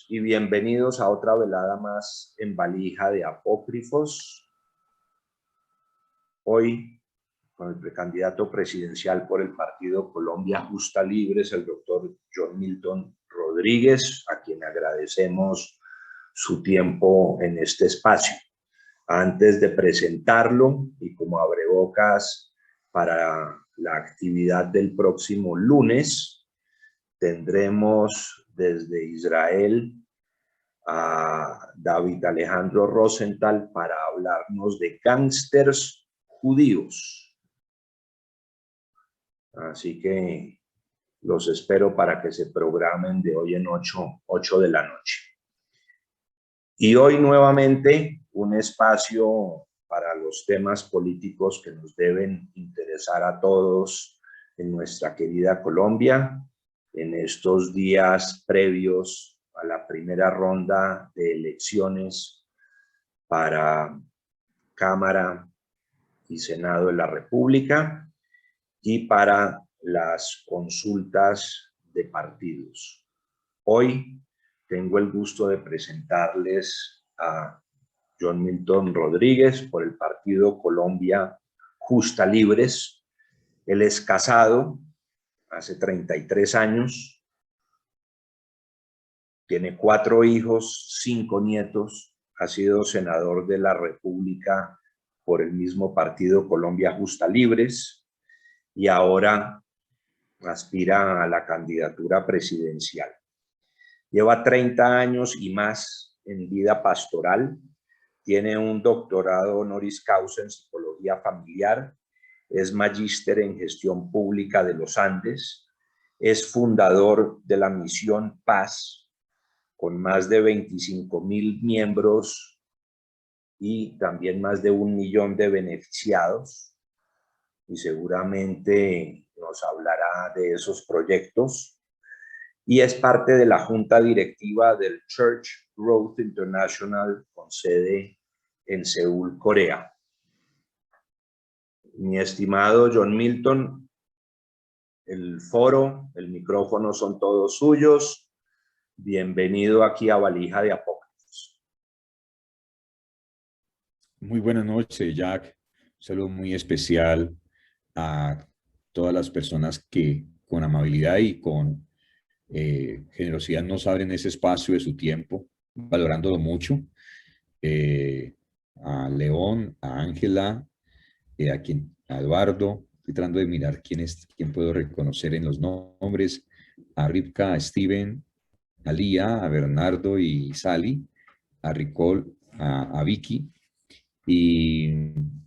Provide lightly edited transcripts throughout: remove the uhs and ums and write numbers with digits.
todos y bienvenidos a otra velada más en Valija de Apócrifos. Hoy, con el precandidato presidencial por el partido Colombia Justa Libres, el doctor John Milton Rodríguez, a quien agradecemos su tiempo en este espacio. Antes de presentarlo y como abrebocas para la actividad del próximo lunes, tendremos desde Israel a David Alejandro Rosenthal para hablarnos de gángsters judíos. Así que los espero para que se programen de hoy en 8 de la noche. Y hoy nuevamente un espacio para los temas políticos que nos deben interesar a todos en nuestra querida Colombia, en estos días previos a la primera ronda de elecciones para Cámara y Senado de la República y para las consultas de partidos. Hoy tengo el gusto de presentarles a John Milton Rodríguez por el partido Colombia Justa Libres. Él es casado hace 33 años, tiene 4 hijos, 5 nietos, ha sido senador de la República por el mismo partido Colombia Justa Libres y ahora aspira a la candidatura presidencial. Lleva 30 años y más en vida pastoral, tiene un doctorado honoris causa en psicología familiar, es magíster en gestión pública de los Andes, es fundador de la Misión Paz, con más de 25,000 miembros y también más de 1 millón de beneficiados, y seguramente nos hablará de esos proyectos. Y es parte de la junta directiva del Church Growth International con sede en Seúl, Corea. Mi estimado John Milton, el foro, el micrófono son todos suyos. Bienvenido aquí a Valija de Apócrifos. Muy buenas noches, Jack. Un saludo muy especial a todas las personas que con amabilidad y con generosidad nos abren ese espacio de su tiempo, valorándolo mucho. A León, a Ángela, a Eduardo, estoy tratando de mirar quién puedo reconocer en los nombres, a Rivka, a Steven, a Lía, a Bernardo y Sally, a Ricol, a Vicky, y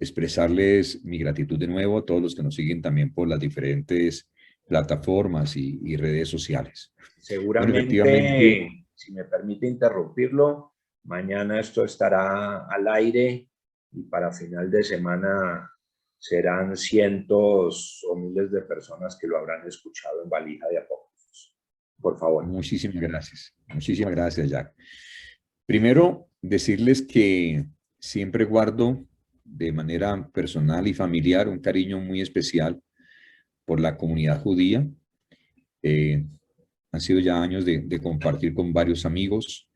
expresarles mi gratitud de nuevo a todos los que nos siguen también por las diferentes plataformas y redes sociales. Seguramente, bueno, si me permite interrumpirlo, mañana esto estará al aire y para final de semana serán cientos o miles de personas que lo habrán escuchado en Valija de Apócrifos. Por favor. Muchísimas gracias, Jack. Primero, decirles que siempre guardo de manera personal y familiar un cariño muy especial por la comunidad judía. Han sido ya años de compartir con varios amigos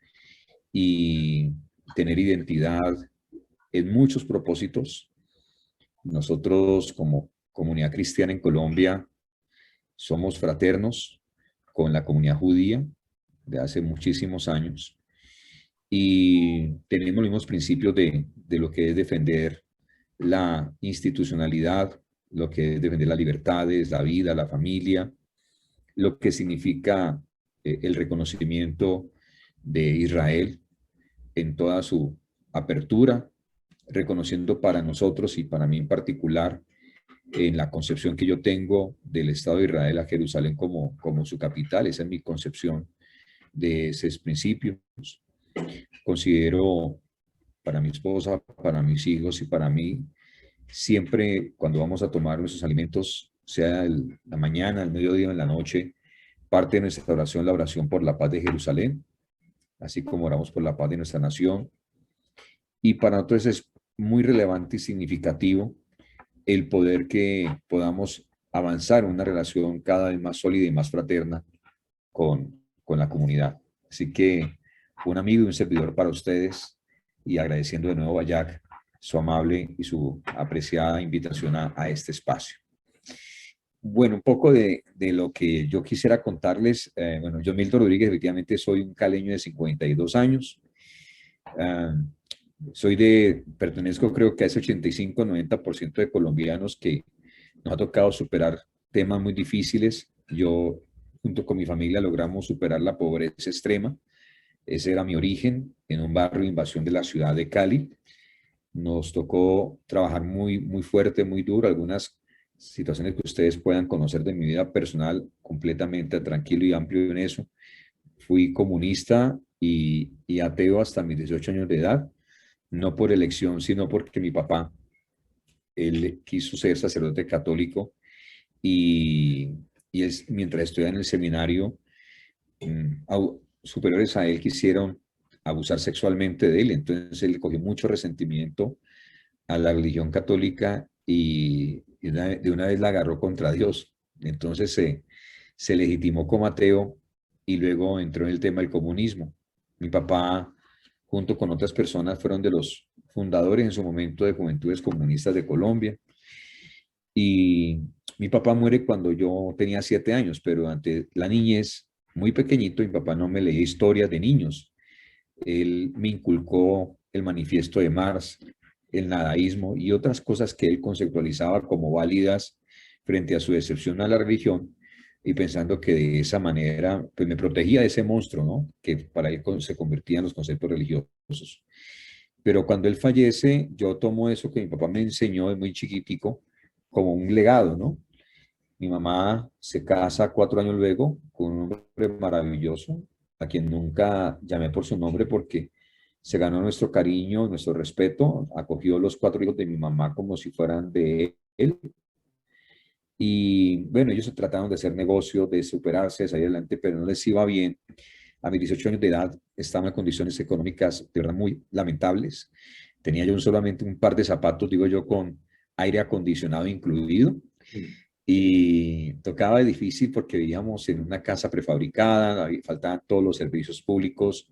y tener identidad en muchos propósitos. Nosotros como comunidad cristiana en Colombia somos fraternos con la comunidad judía de hace muchísimos años y tenemos los mismos principios de lo que es defender la institucionalidad, lo que es defender las libertades, la vida, la familia, lo que significa el reconocimiento de Israel en toda su apertura, reconociendo para nosotros y para mí en particular, en la concepción que yo tengo del Estado de Israel a Jerusalén como su capital. Esa es mi concepción de esos principios. Considero para mi esposa, para mis hijos y para mí, siempre cuando vamos a tomar nuestros alimentos, sea la mañana, el mediodía o en la noche, parte de nuestra oración, la oración por la paz de Jerusalén, así como oramos por la paz de nuestra nación. Y para nosotros es muy relevante y significativo el poder que podamos avanzar en una relación cada vez más sólida y más fraterna con la comunidad. Así que un amigo y un servidor para ustedes, y agradeciendo de nuevo a Jack su amable y su apreciada invitación a este espacio. Bueno, un poco de lo que yo quisiera contarles. Bueno, yo, Milton Rodríguez, efectivamente soy un caleño de 52 años. Ah, pertenezco creo que a ese 85-90% de colombianos que nos ha tocado superar temas muy difíciles. Yo, junto con mi familia, logramos superar la pobreza extrema. Ese era mi origen, en un barrio de invasión de la ciudad de Cali. Nos tocó trabajar muy, muy fuerte, muy duro. Algunas situaciones que ustedes puedan conocer de mi vida personal, completamente tranquilo y amplio en eso. Fui comunista y ateo hasta mis 18 años de edad, no por elección, sino porque mi papá, él quiso ser sacerdote católico y, mientras estudiaba en el seminario, superiores a él quisieron abusar sexualmente de él. Entonces él cogió mucho resentimiento a la religión católica y de una vez la agarró contra Dios. Entonces se legitimó como ateo y luego entró en el tema del comunismo. Mi papá, junto con otras personas, fueron de los fundadores en su momento de Juventudes Comunistas de Colombia. Y mi papá muere cuando yo tenía 7 años, pero durante la niñez, muy pequeñito, mi papá no me leía historias de niños. Él me inculcó el manifiesto de Marx, el nadaísmo y otras cosas que él conceptualizaba como válidas frente a su decepción a la religión, y pensando que de esa manera pues me protegía de ese monstruo, ¿no? Que para él se convertía en los conceptos religiosos. Pero cuando él fallece, yo tomo eso que mi papá me enseñó de muy chiquitico como un legado, ¿no? Mi mamá se casa 4 años luego con un hombre maravilloso, a quien nunca llamé por su nombre porque se ganó nuestro cariño, nuestro respeto, acogió los 4 hijos de mi mamá como si fueran de él. Y bueno, ellos trataron de hacer negocio, de superarse, de salir adelante, pero no les iba bien. A mis 18 años de edad estaba en condiciones económicas de verdad muy lamentables. Tenía yo solamente un par de zapatos, digo yo, con aire acondicionado incluido. Y tocaba difícil porque vivíamos en una casa prefabricada, faltaban todos los servicios públicos.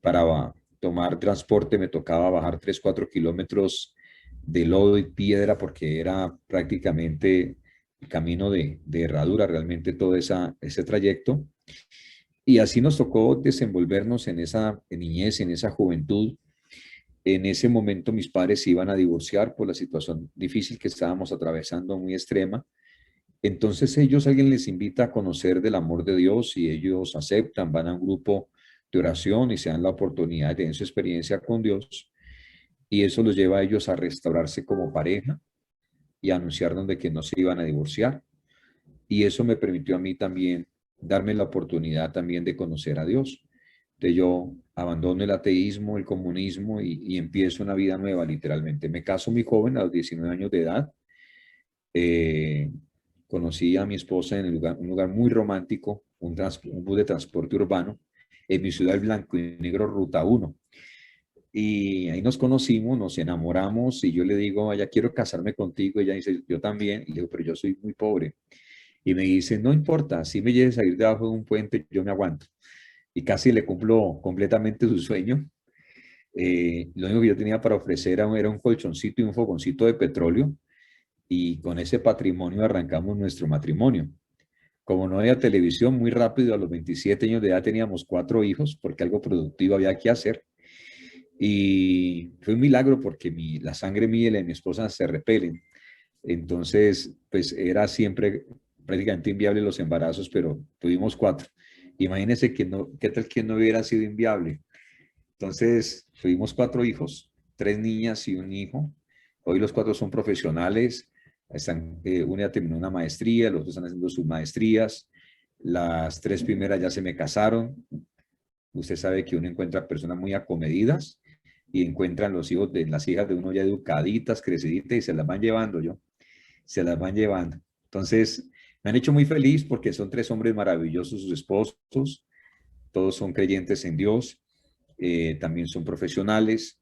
Para tomar transporte me tocaba bajar 3-4 kilómetros de lodo y piedra porque era prácticamente el camino de herradura, realmente todo ese trayecto. Y así nos tocó desenvolvernos en esa niñez, en esa juventud. En ese momento mis padres se iban a divorciar por la situación difícil que estábamos atravesando, muy extrema. Entonces alguien les invita a conocer del amor de Dios y ellos aceptan, van a un grupo de oración y se dan la oportunidad de tener su experiencia con Dios, y eso los lleva a ellos a restaurarse como pareja y a anunciarnos de que no se iban a divorciar. Y eso me permitió a mí también darme la oportunidad también de conocer a Dios. Entonces yo abandono el ateísmo, el comunismo y empiezo una vida nueva literalmente. Me caso muy joven, a los 19 años de edad. Conocí a mi esposa en un lugar muy romántico, un bus de transporte urbano, en mi ciudad, el Blanco y Negro, Ruta 1. Y ahí nos conocimos, nos enamoramos y yo le digo, ya quiero casarme contigo. Ella dice, yo también. Y le digo, pero yo soy muy pobre. Y me dice, no importa, si me lleves a ir debajo de un puente, yo me aguanto. Y casi le cumplo completamente su sueño. Lo único que yo tenía para ofrecer era un colchoncito y un fogoncito de petróleo. Y con ese patrimonio arrancamos nuestro matrimonio. Como no había televisión, muy rápido, a los 27 años de edad teníamos 4 hijos, porque algo productivo había que hacer. Y fue un milagro porque la sangre mía y la de mi esposa se repelen. Entonces, pues era siempre prácticamente inviable los embarazos, pero tuvimos 4. Imagínense qué tal que no hubiera sido inviable. Entonces, tuvimos 4 hijos, 3 niñas y un hijo. Hoy los 4 son profesionales. Una ya terminó una maestría, los otros están haciendo sus maestrías. Las 3 primeras ya se me casaron. Usted sabe que uno encuentra personas muy acomedidas y encuentran los hijos de las hijas de uno ya educaditas, creciditas, y se las van llevando se las van llevando. Entonces, me han hecho muy feliz porque son 3 hombres maravillosos, sus esposos, todos son creyentes en Dios, también son profesionales,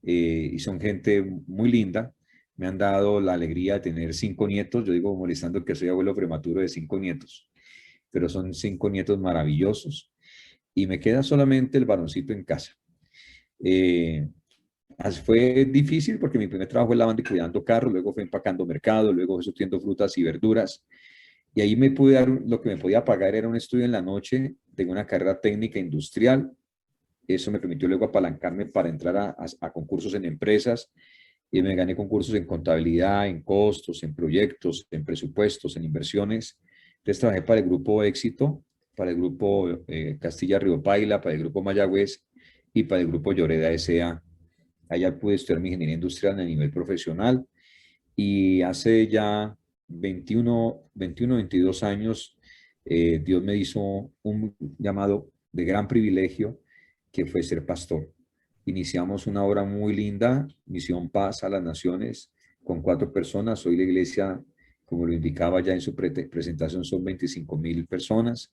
y son gente muy linda. Me han dado la alegría de tener 5 nietos. Yo digo molestando que soy abuelo prematuro de 5 nietos, pero son 5 nietos maravillosos. y me queda solamente el varoncito en casa. Fue difícil porque mi primer trabajo fue lavando y cuidando carros, luego fue empacando mercado, luego fue surtiendo frutas y verduras. Y ahí me pude dar, lo que me podía pagar era un estudio en la noche de una carrera técnica industrial. Eso me permitió luego apalancarme para entrar a concursos en empresas y me gané concursos en contabilidad, en costos, en proyectos, en presupuestos, en inversiones. Entonces trabajé para el Grupo Éxito, para el Grupo Castilla-Río Paila, para el Grupo Mayagüez y para el Grupo Lloreda S.A. Allá pude estudiar mi ingeniería industrial a nivel profesional y hace ya 22 años, Dios me hizo un llamado de gran privilegio que fue ser pastor. Iniciamos una obra muy linda, Misión Paz a las Naciones, con 4 personas. Hoy la iglesia, como lo indicaba ya en su presentación, son 25.000 personas.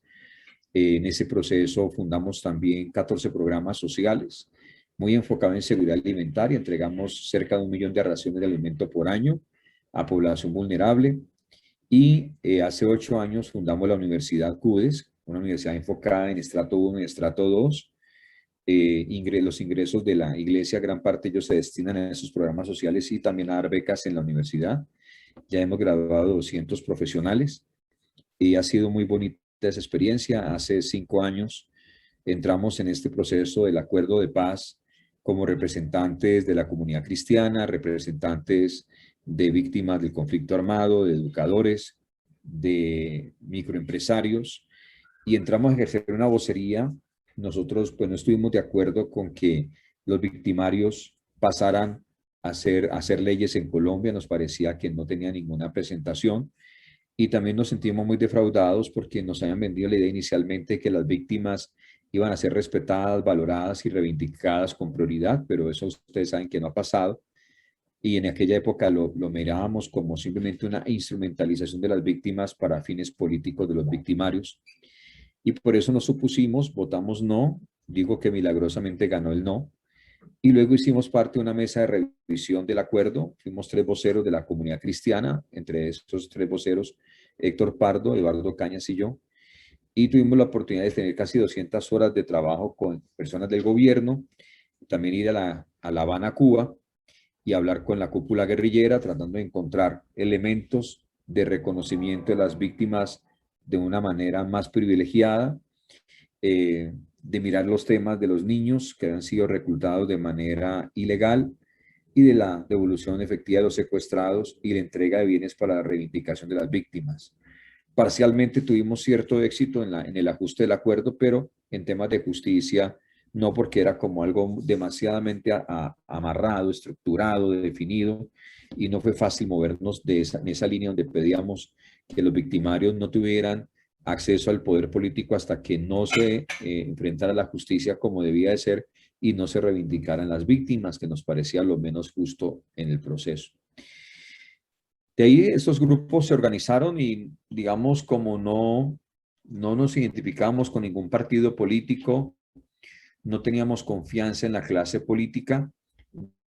En ese proceso fundamos también 14 programas sociales, muy enfocados en seguridad alimentaria. Entregamos cerca de 1 millón de raciones de alimento por año a población vulnerable. Y hace 8 años fundamos la Universidad CUDES, una universidad enfocada en estrato 1 y estrato 2. Los ingresos de la iglesia, gran parte de ellos se destinan a esos programas sociales y también a dar becas en la universidad. Ya hemos graduado 200 profesionales y ha sido muy bonita esa experiencia. Hace 5 años entramos en este proceso del acuerdo de paz como representantes de la comunidad cristiana, representantes de víctimas del conflicto armado, de educadores, de microempresarios, y entramos a ejercer una vocería. Nosotros pues no estuvimos de acuerdo con que los victimarios pasaran a hacer leyes en Colombia, nos parecía que no tenía ninguna presentación y también nos sentimos muy defraudados porque nos habían vendido la idea inicialmente que las víctimas iban a ser respetadas, valoradas y reivindicadas con prioridad, pero eso ustedes saben que no ha pasado. Y en aquella época lo mirábamos como simplemente una instrumentalización de las víctimas para fines políticos de los victimarios. Y por eso nos opusimos, votamos no, digo que milagrosamente ganó el no, y luego hicimos parte de una mesa de revisión del acuerdo. Fuimos 3 voceros de la comunidad cristiana, entre estos 3 voceros, Héctor Pardo, Eduardo Cañas y yo. Y tuvimos la oportunidad de tener casi 200 horas de trabajo con personas del gobierno, también ir a La Habana, Cuba, y hablar con la cúpula guerrillera, tratando de encontrar elementos de reconocimiento de las víctimas de una manera más privilegiada, de mirar los temas de los niños que han sido reclutados de manera ilegal y de la devolución efectiva de los secuestrados y la entrega de bienes para la reivindicación de las víctimas. Parcialmente tuvimos cierto éxito en el ajuste del acuerdo, pero en temas de justicia no, porque era como algo demasiadamente amarrado, estructurado, definido, y no fue fácil movernos en esa línea donde pedíamos que los victimarios no tuvieran acceso al poder político hasta que no se enfrentara a la justicia como debía de ser y no se reivindicaran las víctimas, que nos parecía lo menos justo en el proceso. De ahí estos grupos se organizaron y, digamos, como no nos identificábamos con ningún partido político, no teníamos confianza en la clase política,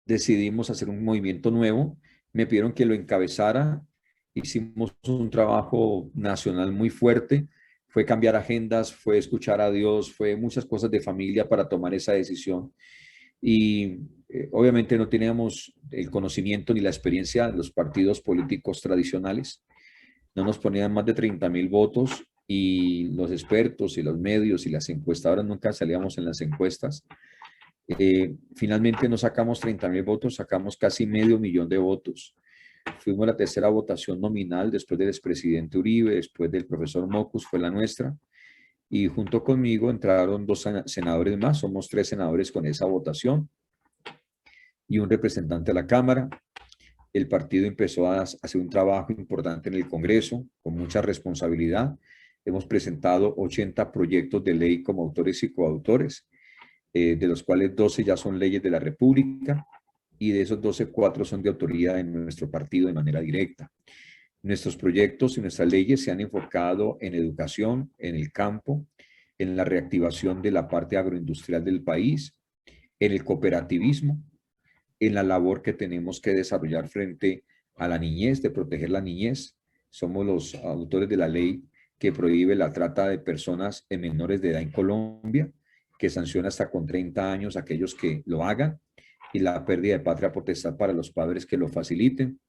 decidimos hacer un movimiento nuevo, me pidieron que lo encabezara, hicimos un trabajo nacional muy fuerte, fue cambiar agendas, fue escuchar a Dios, fue muchas cosas de familia para tomar esa decisión. Y obviamente no teníamos el conocimiento ni la experiencia de los partidos políticos tradicionales. No nos ponían más de 30.000 votos y los expertos y los medios y las encuestadoras nunca salíamos en las encuestas. Finalmente no sacamos 30.000 votos, sacamos casi 500.000 de votos. Fuimos la tercera votación nominal después del expresidente Uribe, después del profesor Mocus, fue la nuestra. Y junto conmigo entraron 2 senadores más, somos 3 senadores con esa votación y un representante de la Cámara. El partido empezó a hacer un trabajo importante en el Congreso, con mucha responsabilidad. Hemos presentado 80 proyectos de ley como autores y coautores, de los cuales 12 ya son leyes de la República, y de esos 12, 4 son de autoría de nuestro partido de manera directa. Nuestros proyectos y nuestras leyes se han enfocado en educación, en el campo, en la reactivación de la parte agroindustrial del país, en el cooperativismo, en la labor que tenemos que desarrollar frente a la niñez, de proteger la niñez. Somos los autores de la ley que prohíbe la trata de personas menores de edad en Colombia. que sanciona hasta con 30 años a aquellos que lo hagan, y la pérdida de patria potestad para los padres que lo faciliten.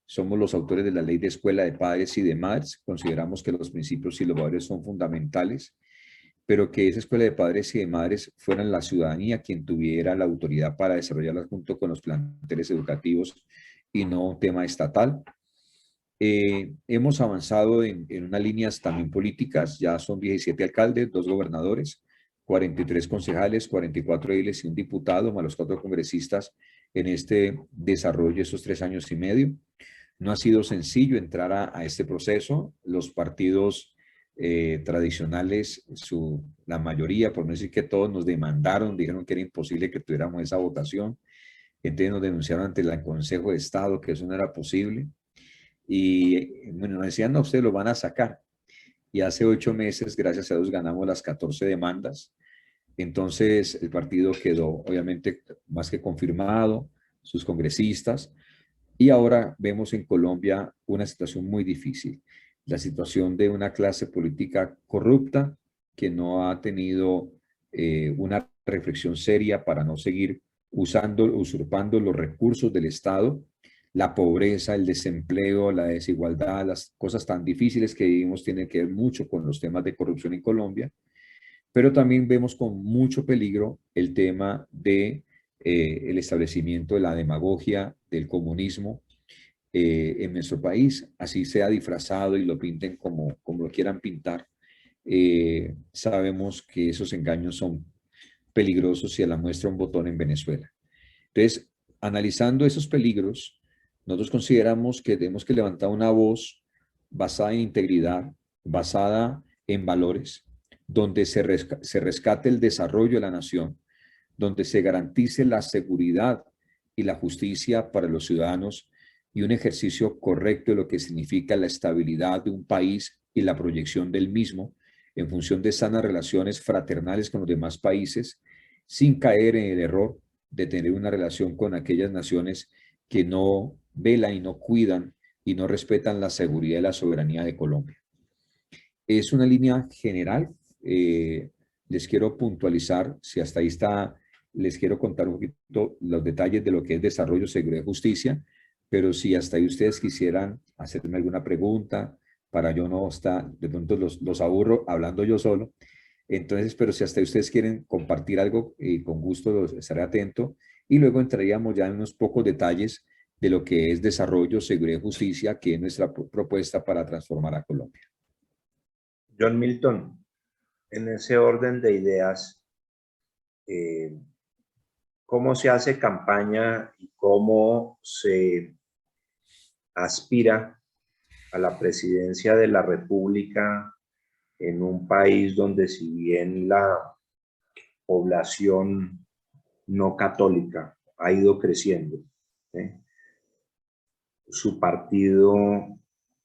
Somos los autores de la Ley de Escuela de Padres y de Madres. Consideramos que los principios y los valores son fundamentales, pero que esa escuela de padres y de madres fueran la ciudadanía quien tuviera la autoridad para desarrollarlas junto con los planteles educativos y no un tema estatal. Hemos avanzado en unas líneas también políticas. Ya son 17 alcaldes, 2 gobernadores, 43 concejales, 44 ediles y un diputado, más los 4 congresistas en este desarrollo estos 3 años y medio. No ha sido sencillo entrar a este proceso. Los partidos tradicionales, la mayoría, por no decir que todos, nos demandaron, dijeron que era imposible que tuviéramos esa votación. Entonces nos denunciaron ante el Consejo de Estado que eso no era posible. Y bueno, nos decían, no, ustedes lo van a sacar. Y hace 8 meses, gracias a Dios, ganamos las 14 demandas. Entonces el partido quedó obviamente más que confirmado, sus congresistas, y ahora vemos en Colombia una situación muy difícil, la situación de una clase política corrupta que no ha tenido una reflexión seria para no seguir usurpando los recursos del Estado, la pobreza, el desempleo, la desigualdad, las cosas tan difíciles que vivimos tienen que ver mucho con los temas de corrupción en Colombia, pero también vemos con mucho peligro el tema de el establecimiento de la demagogia, del comunismo en nuestro país, así sea disfrazado y lo pinten como lo quieran pintar. Sabemos que esos engaños son peligrosos y a la muestra un botón en Venezuela. Entonces, analizando esos peligros, nosotros consideramos que tenemos que levantar una voz basada en integridad, basada en valores, donde se rescate el desarrollo de la nación, donde se garantice la seguridad y la justicia para los ciudadanos y un ejercicio correcto de lo que significa la estabilidad de un país y la proyección del mismo en función de sanas relaciones fraternales con los demás países, sin caer en el error de tener una relación con aquellas naciones que no velan y no cuidan y no respetan la seguridad y la soberanía de Colombia. Es una línea general. Les quiero puntualizar, si hasta ahí está, les quiero contar un poquito los detalles de lo que es desarrollo, seguridad y justicia, pero si hasta ahí ustedes quisieran hacerme alguna pregunta, para yo no estar, de pronto los aburro hablando yo solo. Entonces, pero si hasta ahí ustedes quieren compartir algo, con gusto los estaré atento, y luego entraríamos ya en unos pocos detalles de lo que es desarrollo, seguridad y justicia, que es nuestra propuesta para transformar a Colombia. John Milton, en ese orden de ideas, ¿cómo se hace campaña y cómo se aspira a la presidencia de la República en un país donde, si bien la población no católica ha ido creciendo, su partido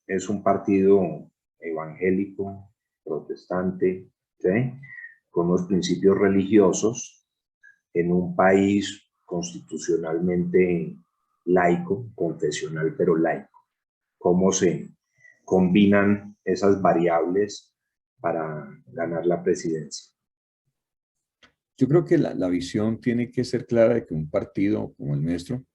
es un partido evangélico, protestante, con unos principios religiosos, en un país constitucionalmente laico, confesional pero laico? ¿Cómo se combinan esas variables para ganar la presidencia? Yo creo que la visión tiene que ser clara de que un partido como el nuestro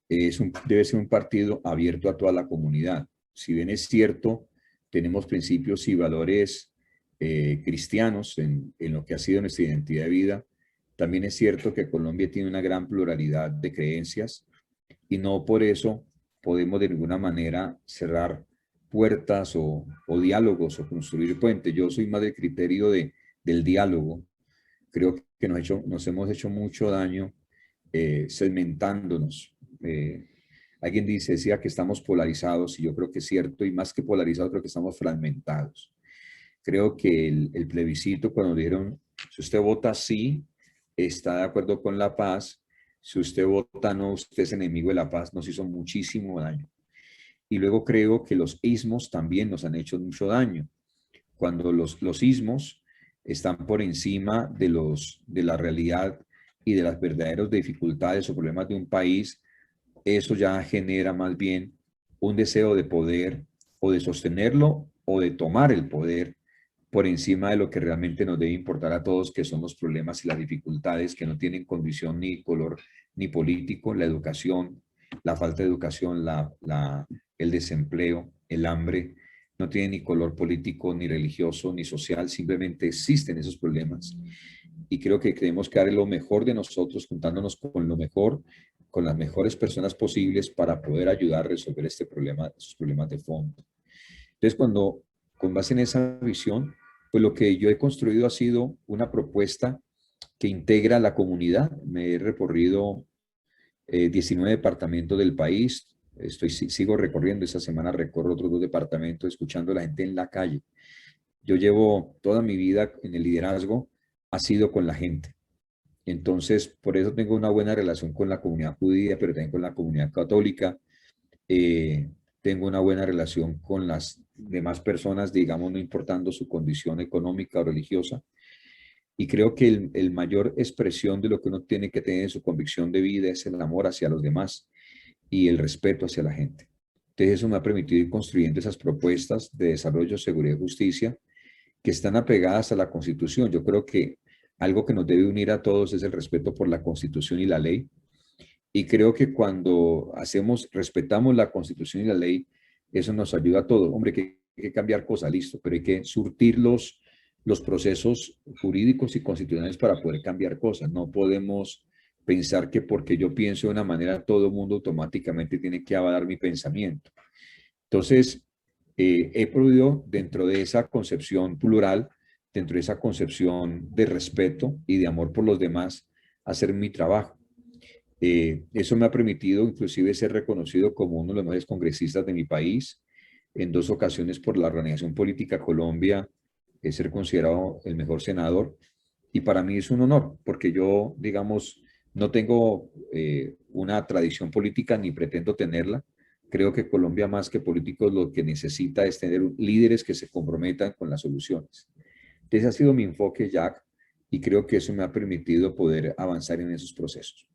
debe ser un partido abierto a toda la comunidad. Si bien es cierto, tenemos principios y valores cristianos en lo que ha sido nuestra identidad de vida, también es cierto que Colombia tiene una gran pluralidad de creencias y no por eso podemos de ninguna manera cerrar puertas o diálogos o construir puentes. Yo soy más del criterio del diálogo. Creo que nos hemos hecho mucho daño segmentándonos. Alguien decía que estamos polarizados y yo creo que es cierto, y más que polarizados, creo que estamos fragmentados. Creo que el plebiscito, cuando dijeron, si usted vota sí, está de acuerdo con la paz, si usted vota no, usted es enemigo de la paz, nos hizo muchísimo daño. Y luego creo que los ismos también nos han hecho mucho daño. Cuando los ismos están por encima de la realidad y de las verdaderas dificultades o problemas de un país, eso ya genera más bien un deseo de poder o de sostenerlo o de tomar el poder, por encima de lo que realmente nos debe importar a todos, que son los problemas y las dificultades que no tienen condición ni color ni político, la educación, la falta de educación, el desempleo, el hambre, no tiene ni color político, ni religioso, ni social, simplemente existen esos problemas. Y creo que tenemos que dar lo mejor de nosotros, juntándonos con lo mejor, con las mejores personas posibles para poder ayudar a resolver este problema, esos problemas de fondo. Entonces, con base en esa visión, pues lo que yo he construido ha sido una propuesta que integra a la comunidad. Me he recorrido 19 departamentos del país. Sigo recorriendo, esta semana recorro otros 2 departamentos, escuchando a la gente en la calle. Yo llevo toda mi vida en el liderazgo, ha sido con la gente. Entonces, por eso tengo una buena relación con la comunidad judía, pero también con la comunidad católica. Eh, Tengo una buena relación con las demás personas, digamos, no importando su condición económica o religiosa. Y creo que el mayor expresión de lo que uno tiene que tener en su convicción de vida es el amor hacia los demás y el respeto hacia la gente. Entonces eso me ha permitido ir construyendo esas propuestas de desarrollo, seguridad y justicia que están apegadas a la Constitución. Yo creo que algo que nos debe unir a todos es el respeto por la Constitución y la ley. Y creo que cuando respetamos la Constitución y la ley, eso nos ayuda a todo. Hombre, que hay que cambiar cosas, listo, pero hay que surtir los procesos jurídicos y constitucionales para poder cambiar cosas. No podemos pensar que porque yo pienso de una manera, todo el mundo automáticamente tiene que avalar mi pensamiento. Entonces, he podido, dentro de esa concepción plural, dentro de esa concepción de respeto y de amor por los demás, hacer mi trabajo. Eso me ha permitido inclusive ser reconocido como uno de los mejores congresistas de mi país. En 2 ocasiones por la Organización Política Colombia, ser considerado el mejor senador. Y para mí es un honor, porque yo, digamos, no tengo una tradición política ni pretendo tenerla. Creo que Colombia, más que políticos, lo que necesita es tener líderes que se comprometan con las soluciones. Ese ha sido mi enfoque, Jack, y creo que eso me ha permitido poder avanzar en esos procesos.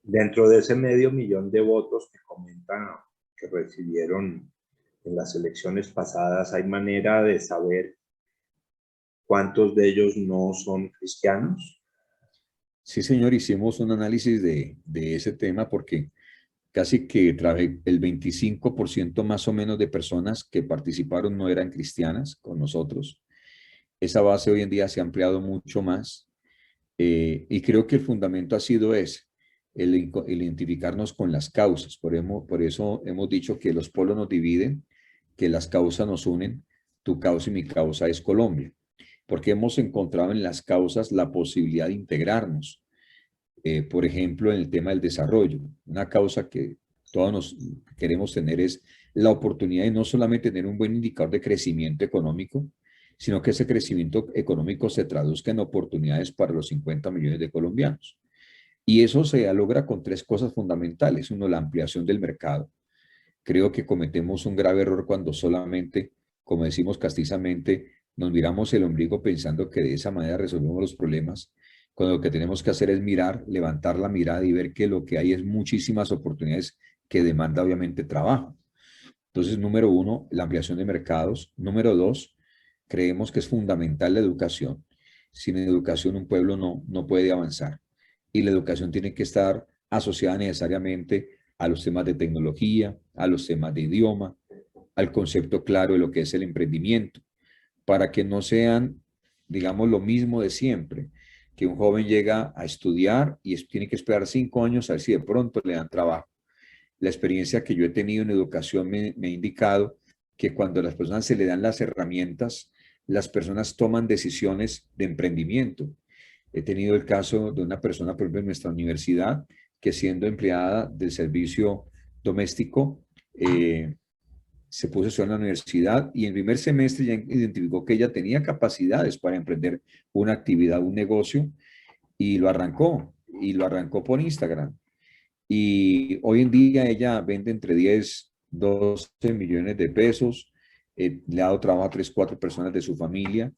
Dentro de ese 500.000 de votos que comentan que recibieron en las elecciones pasadas, ¿hay manera de saber cuántos de ellos no son cristianos? Sí, señor, hicimos un análisis de ese tema porque casi que el 25% más o menos de personas que participaron no eran cristianas con nosotros. Esa base hoy en día se ha ampliado mucho más y creo que el fundamento ha sido ese, el identificarnos con las causas. Por eso hemos dicho que los polos nos dividen, que las causas nos unen. Tu causa y mi causa es Colombia, porque hemos encontrado en las causas la posibilidad de integrarnos. Por ejemplo, en el tema del desarrollo, una causa que todos nos queremos tener es la oportunidad de no solamente tener un buen indicador de crecimiento económico, sino que ese crecimiento económico se traduzca en oportunidades para los 50 millones de colombianos. Y eso se logra con 3 cosas fundamentales. Uno, la ampliación del mercado. Creo que cometemos un grave error cuando solamente, como decimos castizamente, nos miramos el ombligo pensando que de esa manera resolvemos los problemas, cuando lo que tenemos que hacer es mirar, levantar la mirada y ver que lo que hay es muchísimas oportunidades que demanda obviamente trabajo. Entonces, número 1, la ampliación de mercados. Número 2, creemos que es fundamental la educación. Sin educación un pueblo no puede avanzar. Y la educación tiene que estar asociada necesariamente a los temas de tecnología, a los temas de idioma, al concepto claro de lo que es el emprendimiento, para que no sean, digamos, lo mismo de siempre, que un joven llega a estudiar y tiene que esperar 5 años a ver si de pronto le dan trabajo. La experiencia que yo he tenido en educación me ha indicado que cuando a las personas se le dan las herramientas, las personas toman decisiones de emprendimiento. He tenido el caso de una persona, por ejemplo, en nuestra universidad, que siendo empleada del servicio doméstico, se puso a estudiar en la universidad y en el primer semestre ya identificó que ella tenía capacidades para emprender una actividad, un negocio, y lo arrancó por Instagram. Y hoy en día ella vende entre 10, 12 millones de pesos, le ha dado trabajo a 3, 4 personas de su familia.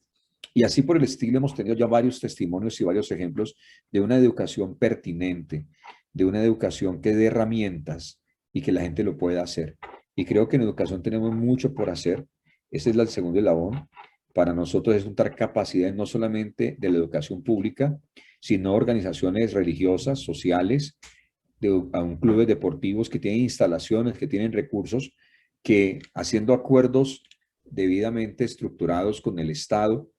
Y así por el estilo hemos tenido ya varios testimonios y varios ejemplos de una educación pertinente, de una educación que dé herramientas y que la gente lo pueda hacer. Y creo que en educación tenemos mucho por hacer. Ese es el segundo eslabón. para nosotros es juntar capacidades no solamente de la educación pública, sino organizaciones religiosas, sociales, a clubes deportivos que tienen instalaciones, que tienen recursos, que haciendo acuerdos debidamente estructurados con el Estado,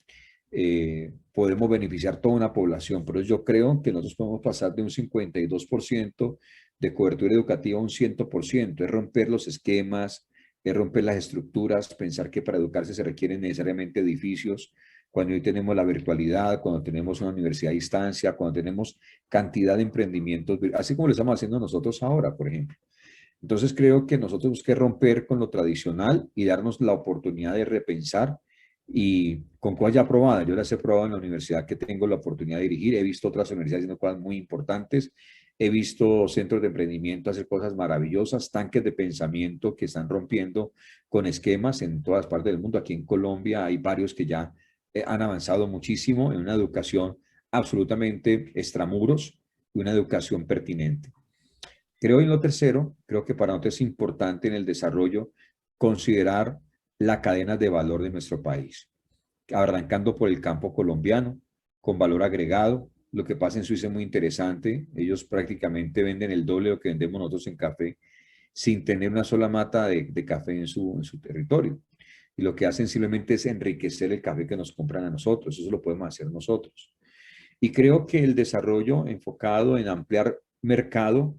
podemos beneficiar toda una población. Pero yo creo que nosotros podemos pasar de un 52% de cobertura educativa a un 100%. Es romper los esquemas, es romper las estructuras, pensar que para educarse se requieren necesariamente edificios, cuando hoy tenemos la virtualidad, cuando tenemos una universidad a distancia, cuando tenemos cantidad de emprendimientos, así como lo estamos haciendo nosotros ahora, por ejemplo. Entonces creo que nosotros tenemos que romper con lo tradicional y darnos la oportunidad de repensar y con cosas ya aprobadas. Yo las he probado en la universidad que tengo la oportunidad de dirigir. He visto otras universidades haciendo cosas muy importantes. He visto centros de emprendimiento hacer cosas maravillosas, tanques de pensamiento que están rompiendo con esquemas en todas partes del mundo. Aquí en Colombia hay varios que ya han avanzado muchísimo en una educación absolutamente extramuros y una educación pertinente. Creo en lo tercero, creo que para nosotros es importante en el desarrollo considerar la cadena de valor de nuestro país, arrancando por el campo colombiano, con valor agregado. Lo que pasa en Suiza es muy interesante. Ellos prácticamente venden el doble de lo que vendemos nosotros en café, sin tener una sola mata de café en su territorio. Y lo que hacen simplemente es enriquecer el café que nos compran a nosotros. Eso lo podemos hacer nosotros. Y creo que el desarrollo enfocado en ampliar mercado,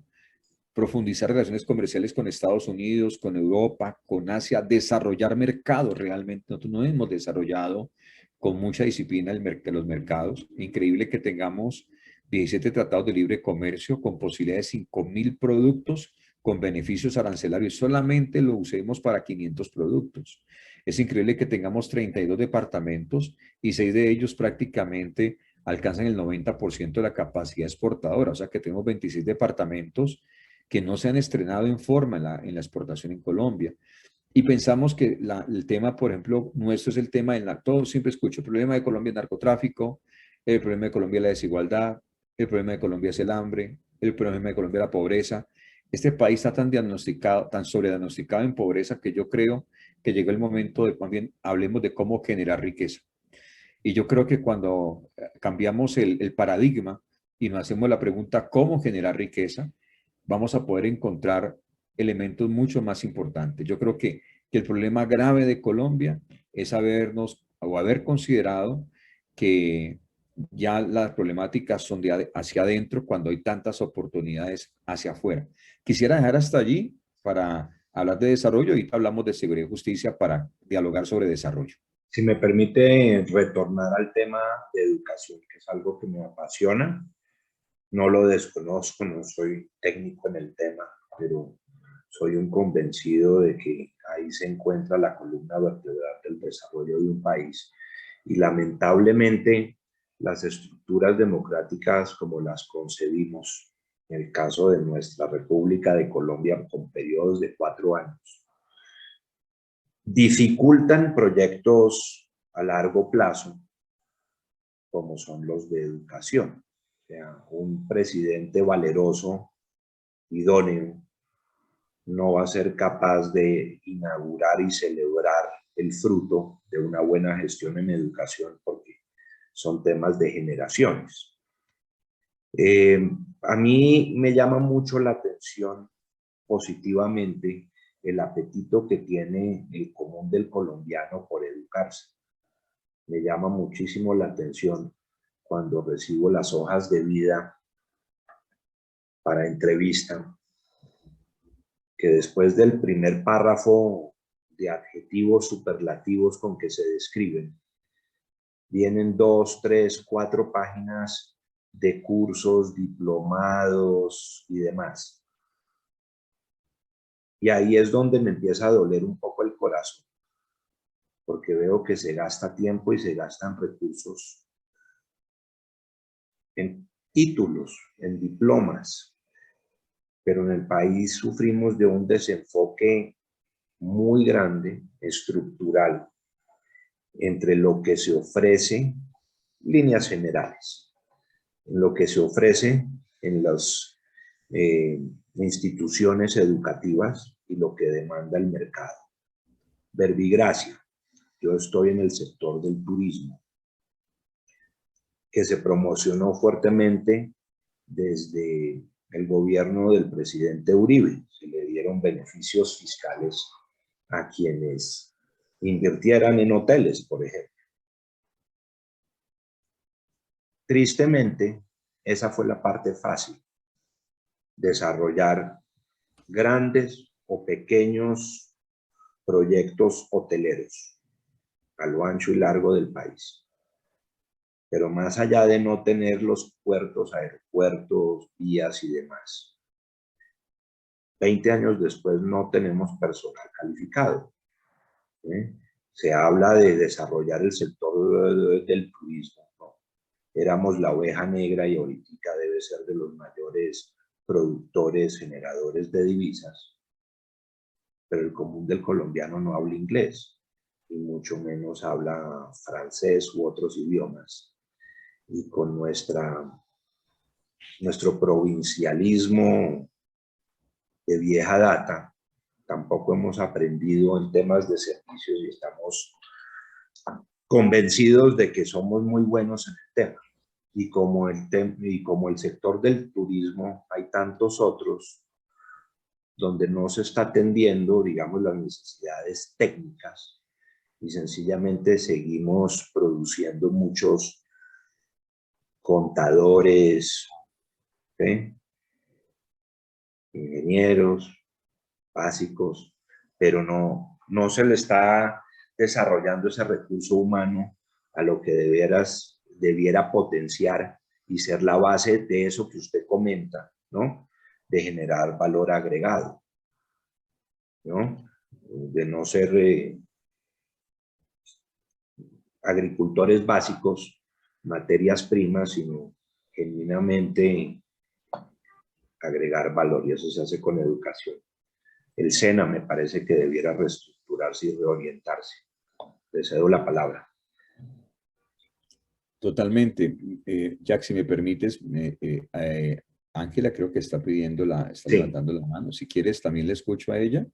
profundizar relaciones comerciales con Estados Unidos, con Europa, con Asia, desarrollar mercados realmente. Nosotros no hemos desarrollado con mucha disciplina los mercados. Increíble que tengamos 17 tratados de libre comercio con posibilidades de 5.000 productos con beneficios arancelarios. Solamente lo usemos para 500 productos. Es increíble que tengamos 32 departamentos y 6 de ellos prácticamente alcanzan el 90% de la capacidad exportadora. O sea que tenemos 26 departamentos que no se han estrenado en forma en la exportación en Colombia. Y pensamos que el tema, por ejemplo, nuestro es el tema del narcotráfico. Siempre escucho, el problema de Colombia es el narcotráfico, el problema de Colombia es la desigualdad, el problema de Colombia es el hambre, el problema de Colombia es la pobreza. Este país está tan diagnosticado, tan sobrediagnosticado en pobreza que yo creo que llegó el momento de también hablemos de cómo generar riqueza. Y yo creo que cuando cambiamos el paradigma y nos hacemos la pregunta cómo generar riqueza, vamos a poder encontrar elementos mucho más importantes. Yo creo que el problema grave de Colombia es habernos o haber considerado que ya las problemáticas son hacia adentro cuando hay tantas oportunidades hacia afuera. Quisiera dejar hasta allí para hablar de desarrollo y hablamos de seguridad y justicia para dialogar sobre desarrollo. Si me permite retornar al tema de educación, que es algo que me apasiona, no lo desconozco, no soy técnico en el tema, pero soy un convencido de que ahí se encuentra la columna vertebral del desarrollo de un país. Y lamentablemente, las estructuras democráticas como las concebimos, en el caso de nuestra República de Colombia, con periodos de 4 años, dificultan proyectos a largo plazo, como son los de educación. O sea, un presidente valeroso, idóneo, no va a ser capaz de inaugurar y celebrar el fruto de una buena gestión en educación, porque son temas de generaciones. A mí me llama mucho la atención positivamente el apetito que tiene el común del colombiano por educarse. Me llama muchísimo la atención cuando recibo las hojas de vida para entrevista, que después del primer párrafo de adjetivos superlativos con que se describen, vienen 2, 3, 4 páginas de cursos, diplomados y demás. Y ahí es donde me empieza a doler un poco el corazón, porque veo que se gasta tiempo y se gastan recursos en títulos, en diplomas, pero en el país sufrimos de un desenfoque muy grande, estructural, entre lo que se ofrece, líneas generales, en lo que se ofrece en las instituciones educativas y lo que demanda el mercado. Verbigracia, yo estoy en el sector del turismo, que se promocionó fuertemente desde el gobierno del presidente Uribe. Se le dieron beneficios fiscales a quienes invirtieran en hoteles, por ejemplo. Tristemente, esa fue la parte fácil, desarrollar grandes o pequeños proyectos hoteleros a lo ancho y largo del país. Pero más allá de no tener los puertos, aeropuertos, vías y demás, 20 años después no tenemos personal calificado. Se habla de desarrollar el sector del turismo, ¿no? Éramos la oveja negra y ahorita debe ser de los mayores productores, generadores de divisas, pero el común del colombiano no habla inglés y mucho menos habla francés u otros idiomas. Y con nuestro provincialismo de vieja data, tampoco hemos aprendido en temas de servicios y estamos convencidos de que somos muy buenos en el tema. Y como el sector del turismo, hay tantos otros donde no se está atendiendo, digamos, las necesidades técnicas y sencillamente seguimos produciendo muchos contadores, ¿sí? Ingenieros básicos, pero no se le está desarrollando ese recurso humano a lo que debiera potenciar y ser la base de eso que usted comenta, ¿no? De generar valor agregado, ¿no? De no ser agricultores básicos, materias primas, sino genuinamente agregar valor, y eso se hace con educación. El SENA me parece que debiera reestructurarse y reorientarse. Le cedo la palabra. Totalmente. Jack, si me permites, Ángela creo que está está Sí, levantando la mano. Si quieres, también le escucho a ella.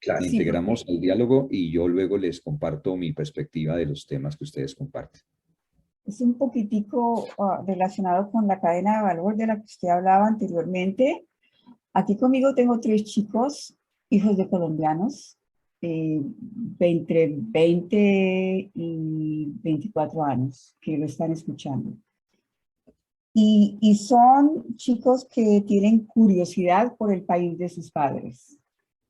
claro. Sí, Integramos el diálogo y yo luego les comparto mi perspectiva de los temas que ustedes comparten. es un poquitico relacionado con la cadena de valor de la que usted hablaba anteriormente. Aquí conmigo tengo 3 chicos, hijos de colombianos, entre 20 y 24 años, que lo están escuchando. Y son chicos que tienen curiosidad por el país de sus padres,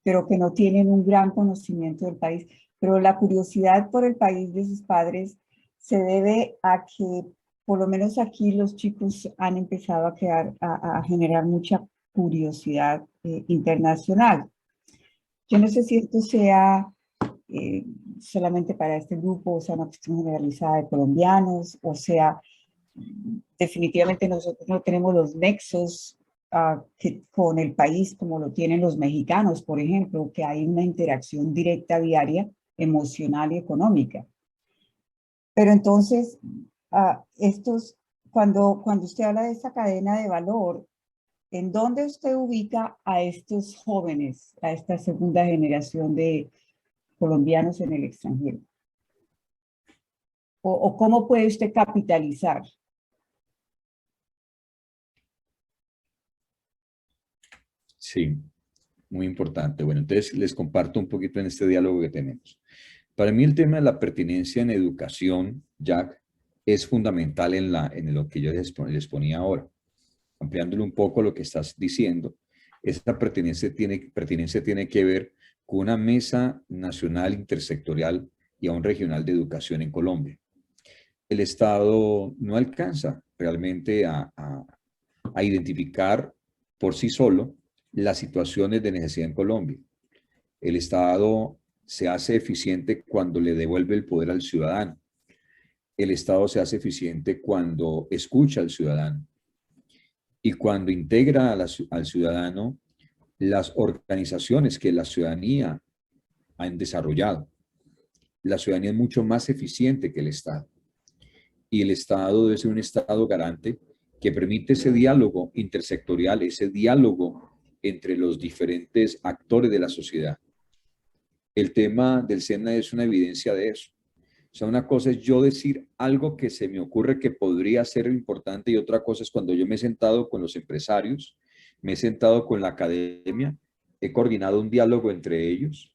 pero que no tienen un gran conocimiento del país. Pero la curiosidad por el país de sus padres se debe a que, por lo menos aquí, los chicos han empezado a generar mucha curiosidad internacional. Yo no sé si esto sea solamente para este grupo, o sea, una cuestión generalizada de colombianos, o sea, definitivamente nosotros no tenemos los nexos con el país como lo tienen los mexicanos, por ejemplo, que hay una interacción directa diaria, emocional y económica. Pero entonces, cuando usted habla de esta cadena de valor, ¿en dónde usted ubica a estos jóvenes, a esta segunda generación de colombianos en el extranjero? ¿O cómo puede usted capitalizar? Sí, muy importante. Bueno, entonces les comparto un poquito en este diálogo que tenemos. Para mí el tema de la pertinencia en educación, Jack, es fundamental en lo que yo les ponía ahora. Ampliándolo un poco lo que estás diciendo, esta pertinencia tiene que ver con una mesa nacional intersectorial y aún regional de educación en Colombia. El Estado no alcanza realmente a identificar por sí solo las situaciones de necesidad en Colombia. El Estado se hace eficiente cuando le devuelve el poder al ciudadano. El Estado se hace eficiente cuando escucha al ciudadano y cuando integra al ciudadano las organizaciones que la ciudadanía han desarrollado. La ciudadanía es mucho más eficiente que el Estado. Y el Estado debe ser un Estado garante que permite ese diálogo intersectorial, ese diálogo entre los diferentes actores de la sociedad. el tema del SENA es una evidencia de eso. O sea, una cosa es yo decir algo que se me ocurre que podría ser importante y otra cosa es cuando yo me he sentado con los empresarios, me he sentado con la academia, he coordinado un diálogo entre ellos,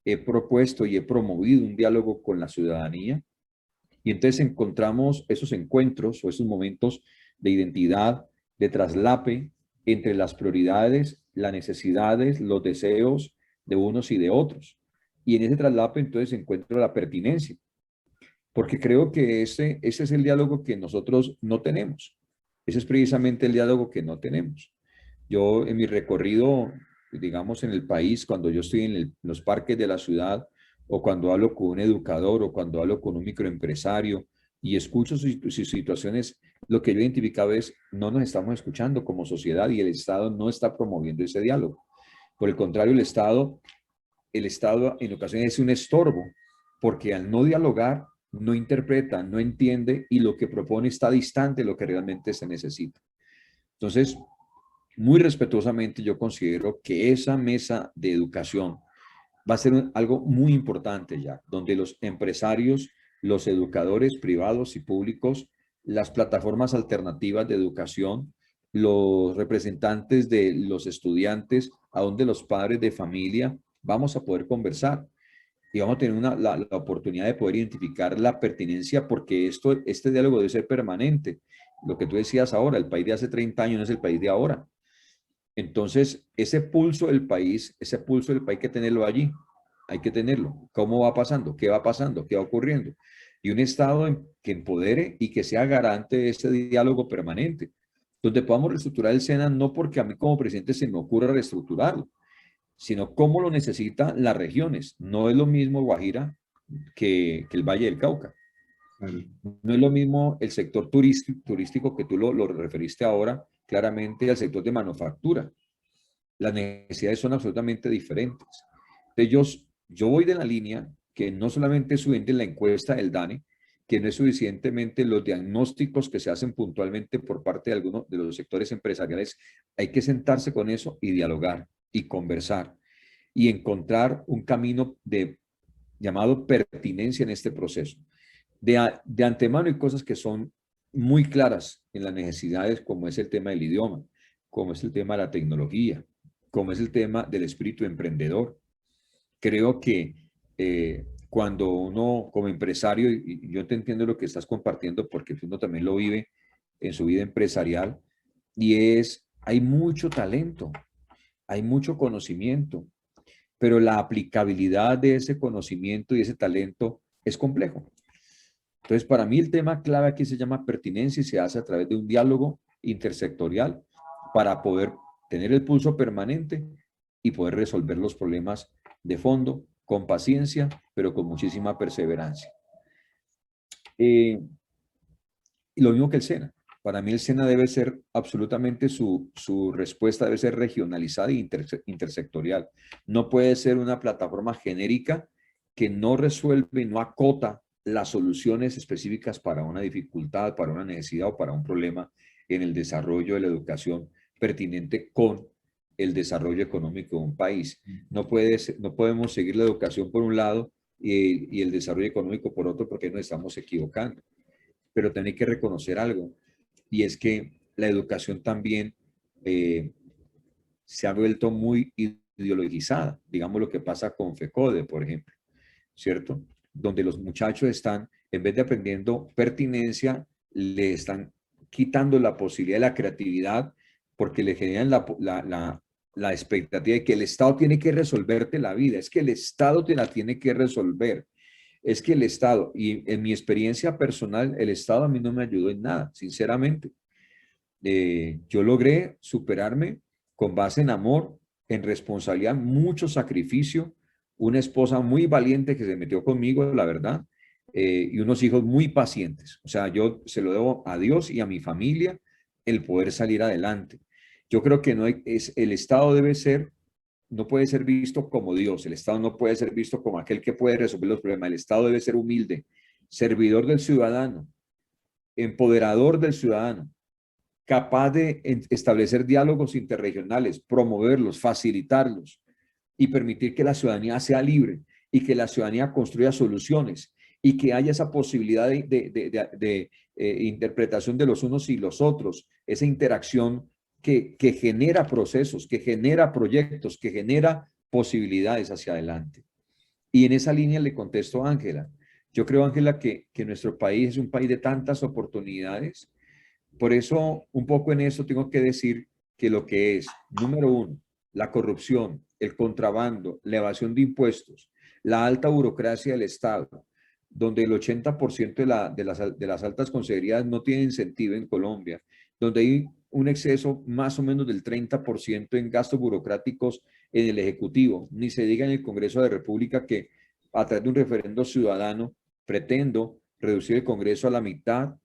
he propuesto y he promovido un diálogo con la ciudadanía y entonces encontramos esos encuentros o esos momentos de identidad, de traslape entre las prioridades, las necesidades, los deseos de unos y de otros. Y en ese traslape entonces encuentro la pertinencia, porque creo que ese es el diálogo que nosotros no tenemos. Ese es precisamente el diálogo que no tenemos. Yo en mi recorrido, digamos, en el país, cuando yo estoy en los parques de la ciudad, o cuando hablo con un educador, o cuando hablo con un microempresario, y escucho sus situaciones, lo que yo he identificado es, no nos estamos escuchando como sociedad y el Estado no está promoviendo ese diálogo. Por el contrario, el Estado en ocasiones es un estorbo, porque al no dialogar, no interpreta, no entiende y lo que propone está distante de lo que realmente se necesita. Entonces, muy respetuosamente yo considero que esa mesa de educación va a ser algo muy importante ya, donde los empresarios, los educadores privados y públicos, las plataformas alternativas de educación, los representantes de los estudiantes, a donde los padres de familia, vamos a poder conversar y vamos a tener la oportunidad de poder identificar la pertinencia porque este diálogo debe ser permanente. Lo que tú decías ahora, el país de hace 30 años no es el país de ahora. Entonces, ese pulso del país hay que tenerlo allí, hay que tenerlo. ¿Cómo va pasando? ¿Qué va pasando? ¿Qué va ocurriendo? Y un Estado que empodere y que sea garante de ese diálogo permanente, donde podamos reestructurar el SENA, no porque a mí como presidente se me ocurra reestructurarlo, sino cómo lo necesitan las regiones. No es lo mismo Guajira que el Valle del Cauca. No es lo mismo el sector turístico que tú lo referiste ahora claramente al sector de manufactura. Las necesidades son absolutamente diferentes. Entonces, yo voy de la línea que no solamente es suficiente la encuesta del DANE, que no es suficientemente los diagnósticos que se hacen puntualmente por parte de algunos de los sectores empresariales. Hay que sentarse con eso y dialogar y conversar y encontrar un camino llamado pertinencia en este proceso. De antemano hay cosas que son muy claras en las necesidades, como es el tema del idioma, como es el tema de la tecnología, como es el tema del espíritu emprendedor. Creo que cuando uno como empresario, y yo te entiendo lo que estás compartiendo porque uno también lo vive en su vida empresarial, hay mucho talento, hay mucho conocimiento, pero la aplicabilidad de ese conocimiento y ese talento es complejo. Entonces, para mí el tema clave aquí se llama pertinencia y se hace a través de un diálogo intersectorial para poder tener el pulso permanente y poder resolver los problemas de fondo con paciencia, pero con muchísima perseverancia. Y lo mismo que el SENA. Para mí el SENA debe ser absolutamente, su respuesta debe ser regionalizada e intersectorial. No puede ser una plataforma genérica que no resuelve y no acota las soluciones específicas para una dificultad, para una necesidad o para un problema en el desarrollo de la educación pertinente con el desarrollo económico de un país. No podemos seguir la educación por un lado y el desarrollo económico por otro porque nos estamos equivocando. Pero también hay que reconocer algo, y es que la educación también se ha vuelto muy ideologizada. Digamos lo que pasa con FECODE, por ejemplo, ¿cierto? Donde los muchachos están, en vez de aprendiendo pertinencia, le están quitando la posibilidad de la creatividad porque le generan la expectativa de que el Estado tiene que resolverte la vida. Es que el Estado te la tiene que resolver. Es que el Estado, y en mi experiencia personal, el Estado a mí no me ayudó en nada, sinceramente. Yo logré superarme con base en amor, en responsabilidad, mucho sacrificio, una esposa muy valiente que se metió conmigo, la verdad, y unos hijos muy pacientes. O sea, yo se lo debo a Dios y a mi familia el poder salir adelante. Yo creo que el Estado no puede ser visto como Dios, el Estado no puede ser visto como aquel que puede resolver los problemas. El Estado debe ser humilde, servidor del ciudadano, empoderador del ciudadano, capaz de establecer diálogos interregionales, promoverlos, facilitarlos y permitir que la ciudadanía sea libre. y que la ciudadanía construya soluciones y que haya esa posibilidad de interpretación de los unos y los otros, esa interacción que genera procesos, que genera proyectos, que genera posibilidades hacia adelante. Y en esa línea le contesto a Ángela. Yo creo, Ángela, que nuestro país es un país de tantas oportunidades. Por eso, un poco en eso tengo que decir que lo que es, número uno, la corrupción, el contrabando, la evasión de impuestos, la alta burocracia del Estado, donde el 80% de las altas consejerías no tienen sentido en Colombia, donde hay un exceso más o menos del 30% en gastos burocráticos en el Ejecutivo, ni se diga en el Congreso de la República que a través de un referendo ciudadano pretendo reducir el Congreso a la mitad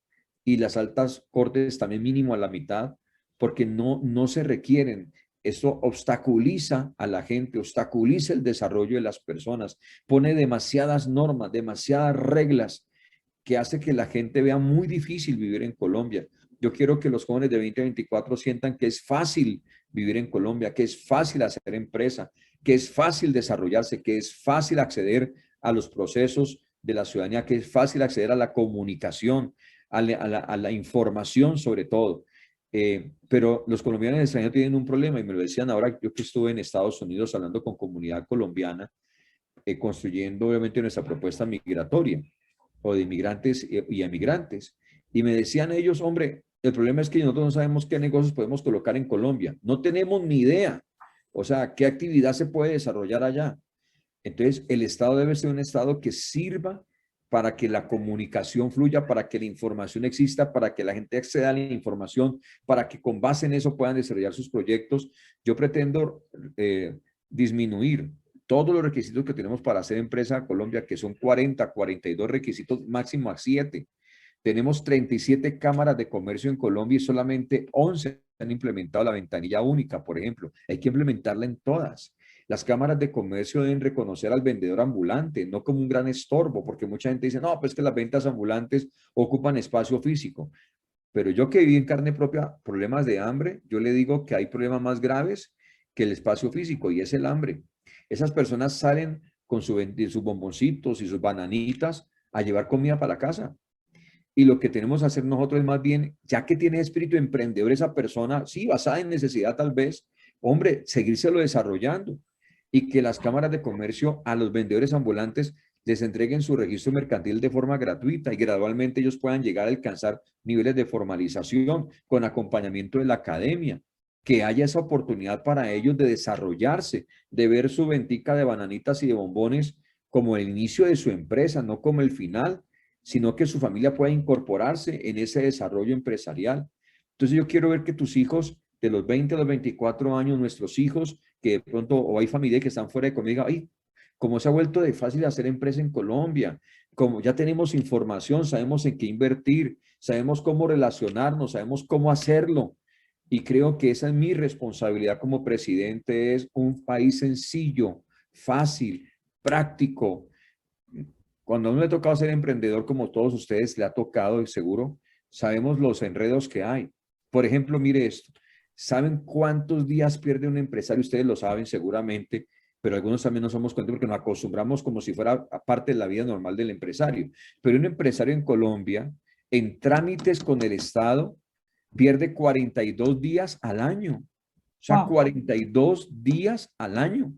y las altas cortes también mínimo a la mitad, porque no se requieren. Esto obstaculiza a la gente, obstaculiza el desarrollo de las personas, pone demasiadas normas, demasiadas reglas que hace que la gente vea muy difícil vivir en Colombia. Yo quiero que los jóvenes de 20 a 24 sientan que es fácil vivir en Colombia, que es fácil hacer empresa, que es fácil desarrollarse, que es fácil acceder a los procesos de la ciudadanía, que es fácil acceder a la comunicación, a la información sobre todo. Pero los colombianos en el extranjero tienen un problema y me lo decían ahora, yo que estuve en Estados Unidos hablando con comunidad colombiana, construyendo obviamente nuestra propuesta migratoria o de inmigrantes y emigrantes. Y me decían ellos, hombre, el problema es que nosotros no sabemos qué negocios podemos colocar en Colombia. No tenemos ni idea. O sea, qué actividad se puede desarrollar allá. Entonces, el Estado debe ser un Estado que sirva para que la comunicación fluya, para que la información exista, para que la gente acceda a la información, para que con base en eso puedan desarrollar sus proyectos. Yo pretendo disminuir todos los requisitos que tenemos para hacer empresa en Colombia, que son 40, 42 requisitos, máximo a 7. Tenemos 37 cámaras de comercio en Colombia y solamente 11 han implementado la ventanilla única, por ejemplo. Hay que implementarla en todas. Las cámaras de comercio deben reconocer al vendedor ambulante, no como un gran estorbo, porque mucha gente dice, no, pues que las ventas ambulantes ocupan espacio físico. Pero yo que viví en carne propia problemas de hambre, yo le digo que hay problemas más graves que el espacio físico y es el hambre. Esas personas salen con sus bomboncitos y sus bananitas a llevar comida para la casa. Y lo que tenemos que hacer nosotros es más bien, ya que tiene espíritu emprendedor esa persona, sí, basada en necesidad tal vez, hombre, seguírselo desarrollando y que las cámaras de comercio a los vendedores ambulantes les entreguen su registro mercantil de forma gratuita y gradualmente ellos puedan llegar a alcanzar niveles de formalización con acompañamiento de la academia, que haya esa oportunidad para ellos de desarrollarse, de ver su ventica de bananitas y de bombones como el inicio de su empresa, no como el final, sino que su familia pueda incorporarse en ese desarrollo empresarial. Entonces yo quiero ver que tus hijos de los 20 a los 24 años, nuestros hijos, que de pronto, o hay familias que están fuera de Colombia, ay, como se ha vuelto de fácil hacer empresa en Colombia, como ya tenemos información, sabemos en qué invertir, sabemos cómo relacionarnos, sabemos cómo hacerlo. Y creo que esa es mi responsabilidad como presidente, es un país sencillo, fácil, práctico. Cuando a uno le ha tocado ser emprendedor, como todos ustedes le ha tocado, seguro, sabemos los enredos que hay. Por ejemplo, mire esto. ¿Saben cuántos días pierde un empresario? Ustedes lo saben seguramente, pero algunos también no somos conscientes porque nos acostumbramos como si fuera parte de la vida normal del empresario. Pero un empresario en Colombia, en trámites con el Estado, pierde 42 días al año. O sea, 42 días al año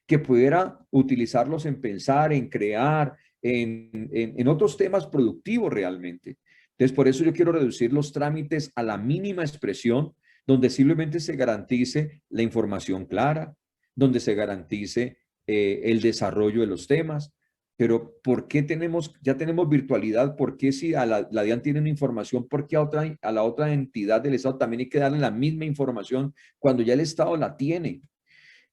que pudiera utilizarlos en pensar, en crear, en otros temas productivos realmente. Entonces, por eso yo quiero reducir los trámites a la mínima expresión, donde simplemente se garantice la información clara, donde se garantice el desarrollo de los temas. Pero ¿por qué ya tenemos virtualidad? ¿Por qué si a la DIAN tiene una información, por qué a la otra entidad del Estado también hay que darle la misma información cuando ya el Estado la tiene?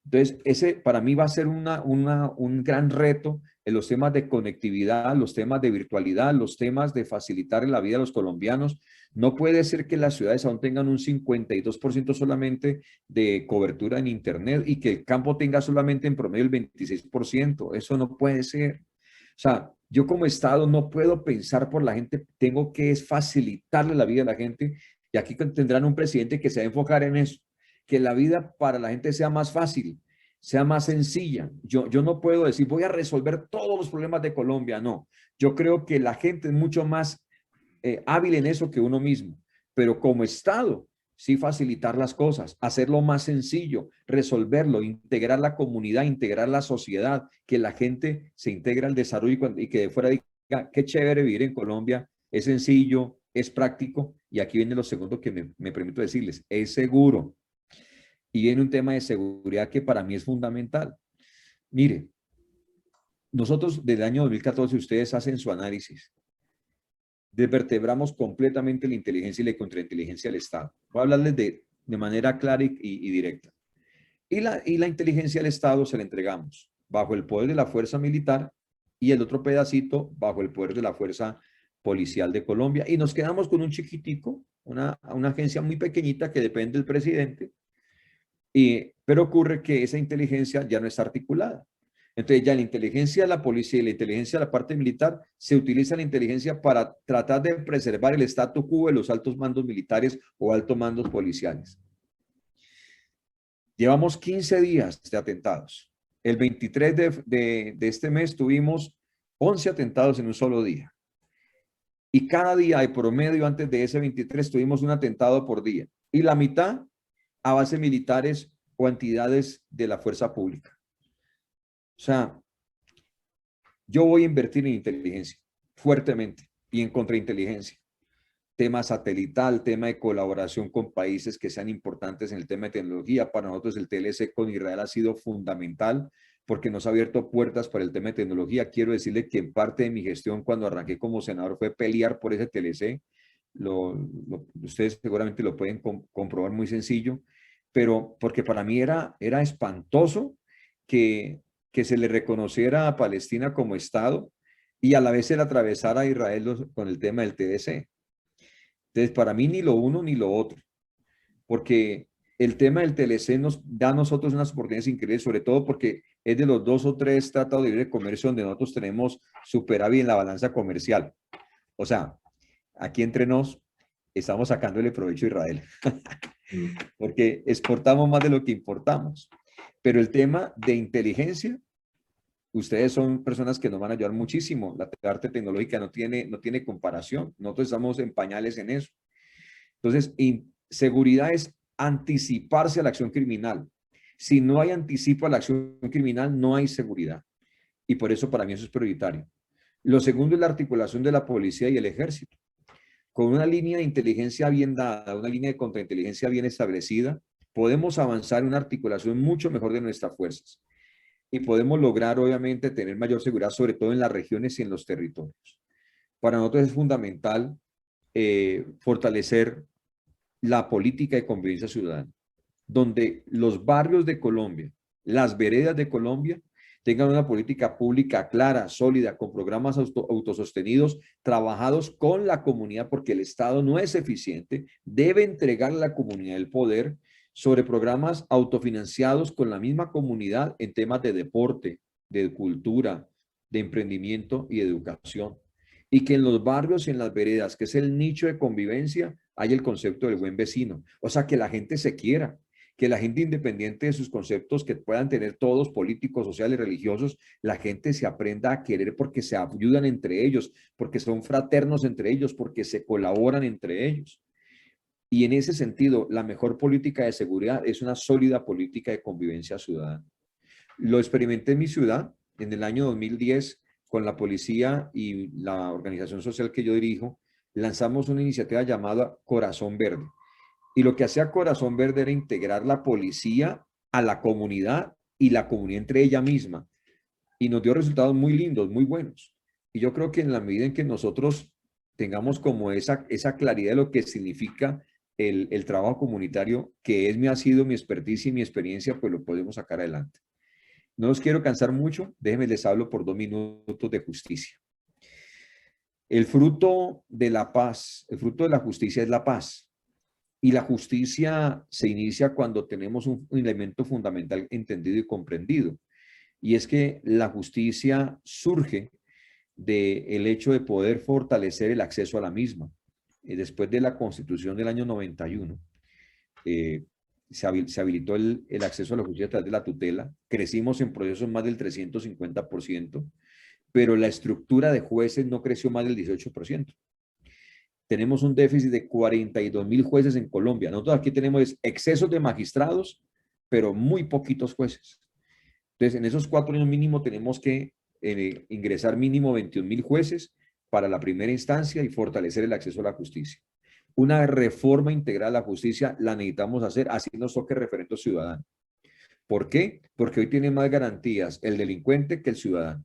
Entonces, ese para mí va a ser un gran reto en los temas de conectividad, los temas de virtualidad, los temas de facilitar la vida a los colombianos. No puede ser que las ciudades aún tengan un 52% solamente de cobertura en Internet y que el campo tenga solamente en promedio el 26%. Eso no puede ser. O sea, yo como Estado no puedo pensar por la gente, tengo que facilitarle la vida a la gente y aquí tendrán un presidente que se va a enfocar en eso, que la vida para la gente sea más fácil. sea más sencilla. Yo no puedo decir, voy a resolver todos los problemas de Colombia, no. Yo creo que la gente es mucho más hábil en eso que uno mismo, pero como Estado, sí facilitar las cosas, hacerlo más sencillo, resolverlo, integrar la comunidad, integrar la sociedad, que la gente se integre al desarrollo y que de fuera diga, qué chévere vivir en Colombia, es sencillo, es práctico, y aquí viene lo segundo que me permito decirles, es seguro. Y viene un tema de seguridad que para mí es fundamental. Mire, nosotros desde el año 2014, ustedes hacen su análisis, desvertebramos completamente la inteligencia y la contrainteligencia del Estado. Voy a hablarles de manera clara y directa. Y la inteligencia del Estado se la entregamos bajo el poder de la fuerza militar y el otro pedacito bajo el poder de la fuerza policial de Colombia. Y nos quedamos con un chiquitico, una agencia muy pequeñita que depende del presidente. Pero ocurre que esa inteligencia ya no está articulada. Entonces ya la inteligencia de la policía y la inteligencia de la parte militar, se utiliza la inteligencia para tratar de preservar el statu quo de los altos mandos militares o altos mandos policiales. Llevamos 15 días de atentados. El 23 de este mes tuvimos 11 atentados en un solo día. Y cada día de promedio antes de ese 23 tuvimos un atentado por día. Y la mitad a bases militares o entidades de la fuerza pública. O sea, yo voy a invertir en inteligencia fuertemente y en contrainteligencia. Tema satelital, tema de colaboración con países que sean importantes en el tema de tecnología. Para nosotros el TLC con Israel ha sido fundamental porque nos ha abierto puertas para el tema de tecnología. Quiero decirle que en parte de mi gestión cuando arranqué como senador fue pelear por ese TLC. Ustedes seguramente lo pueden comprobar muy sencillo, pero porque para mí era espantoso que se le reconociera a Palestina como Estado y a la vez se le atravesara a Israel con el tema del TDC. Entonces, para mí ni lo uno ni lo otro, porque el tema del TLC nos da a nosotros unas oportunidades increíbles, sobre todo porque es de los 2 o 3 tratados de libre comercio donde nosotros tenemos superávit en la balanza comercial. O sea, aquí entre nos estamos sacándole provecho a Israel, porque exportamos más de lo que importamos. Pero el tema de inteligencia, ustedes son personas que nos van a ayudar muchísimo. La parte tecnológica no tiene comparación. Nosotros estamos en pañales en eso. Entonces, seguridad es anticiparse a la acción criminal. Si no hay anticipo a la acción criminal, no hay seguridad. Y por eso para mí eso es prioritario. Lo segundo es la articulación de la policía y el ejército. Con una línea de inteligencia bien dada, una línea de contrainteligencia bien establecida, podemos avanzar en una articulación mucho mejor de nuestras fuerzas. Y podemos lograr, obviamente, tener mayor seguridad, sobre todo en las regiones y en los territorios. Para nosotros es fundamental fortalecer la política de convivencia ciudadana, donde los barrios de Colombia, las veredas de Colombia, tengan una política pública clara, sólida, con programas autosostenidos, trabajados con la comunidad, porque el Estado no es eficiente, debe entregarle a la comunidad el poder sobre programas autofinanciados con la misma comunidad en temas de deporte, de cultura, de emprendimiento y de educación. Y que en los barrios y en las veredas, que es el nicho de convivencia, hay el concepto del buen vecino. O sea, que la gente se quiera, que la gente, independiente de sus conceptos que puedan tener todos, políticos, sociales, religiosos, la gente se aprenda a querer porque se ayudan entre ellos, porque son fraternos entre ellos, porque se colaboran entre ellos. Y en ese sentido, la mejor política de seguridad es una sólida política de convivencia ciudadana. Lo experimenté en mi ciudad en el año 2010 con la policía y la organización social que yo dirijo. Lanzamos una iniciativa llamada Corazón Verde. Y lo que hacía Corazón Verde era integrar la policía a la comunidad y la comunidad entre ella misma. Y nos dio resultados muy lindos, muy buenos. Y yo creo que en la medida en que nosotros tengamos como esa claridad de lo que significa el trabajo comunitario, que ha sido mi experticia y mi experiencia, pues lo podemos sacar adelante. No los quiero cansar mucho, déjenme les hablo por 2 minutos de justicia. El fruto de la paz, el fruto de la justicia es la paz. Y la justicia se inicia cuando tenemos un elemento fundamental entendido y comprendido. Y es que la justicia surge del hecho de poder fortalecer el acceso a la misma. Después de la Constitución del año 91, se habilitó el acceso a la justicia a través de la tutela, crecimos en procesos más del 350%, pero la estructura de jueces no creció más del 18%. Tenemos un déficit de 42.000 jueces en Colombia. Nosotros aquí tenemos excesos de magistrados, pero muy poquitos jueces. Entonces, en esos 4 años mínimo tenemos que ingresar mínimo 21.000 jueces para la primera instancia y fortalecer el acceso a la justicia. Una reforma integral a la justicia la necesitamos hacer, así nos toque referendo ciudadano. ¿Por qué? Porque hoy tiene más garantías el delincuente que el ciudadano.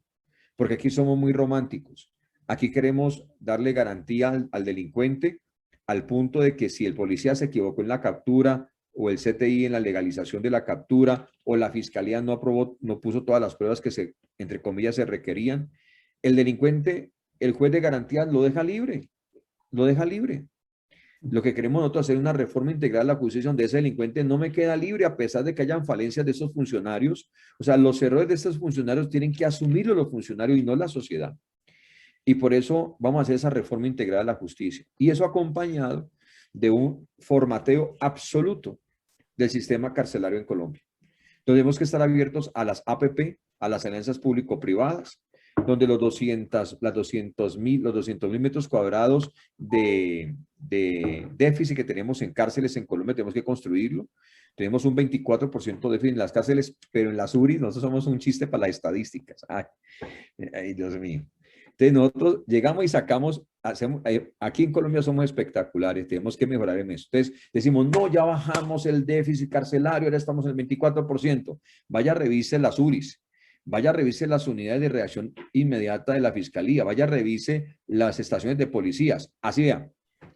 Porque aquí somos muy románticos. Aquí queremos darle garantía al delincuente al punto de que si el policía se equivocó en la captura o el CTI en la legalización de la captura o la fiscalía no aprobó, no puso todas las pruebas que entre comillas, se requerían, el delincuente, el juez de garantía lo deja libre, lo deja libre. Lo que queremos nosotros hacer es una reforma integral a la justicia donde ese delincuente no me queda libre a pesar de que hayan falencias de esos funcionarios. O sea, los errores de estos funcionarios tienen que asumirlos los funcionarios y no la sociedad. Y por eso vamos a hacer esa reforma integral a la justicia. Y eso acompañado de un formateo absoluto del sistema carcelario en Colombia. Entonces tenemos que estar abiertos a las APP, a las alianzas público-privadas, donde los 200.000 metros cuadrados de déficit que tenemos en cárceles en Colombia, tenemos que construirlo. Tenemos un 24% de déficit en las cárceles, pero en las URI nosotros somos un chiste para las estadísticas. Ay, Dios mío. Entonces nosotros llegamos y sacamos, aquí en Colombia somos espectaculares, tenemos que mejorar en eso. Entonces decimos, no, ya bajamos el déficit carcelario, ahora estamos en el 24%. Vaya, revise las URIs, vaya, revise las unidades de reacción inmediata de la fiscalía, vaya, revise las estaciones de policías. Así vean,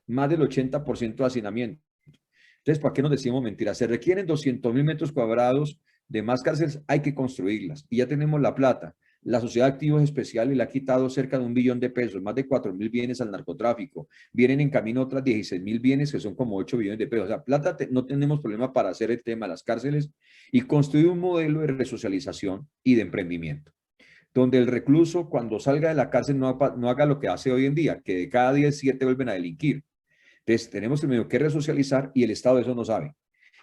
más del 80% de hacinamiento. Entonces, ¿para qué nos decimos mentiras? Se requieren 200.000 metros cuadrados de más cárceles, hay que construirlas. Y ya tenemos la plata. La Sociedad de Activos Especiales le ha quitado cerca de 1 billón de pesos, más de 4.000 bienes al narcotráfico. Vienen en camino otras 16.000 bienes que son como 8 billones de pesos. O sea, plata no tenemos problema para hacer el tema de las cárceles y construir un modelo de resocialización y de emprendimiento, donde el recluso cuando salga de la cárcel no haga lo que hace hoy en día, que de cada 10, 7 vuelven a delinquir. Entonces, tenemos primero que resocializar y el Estado de eso no sabe.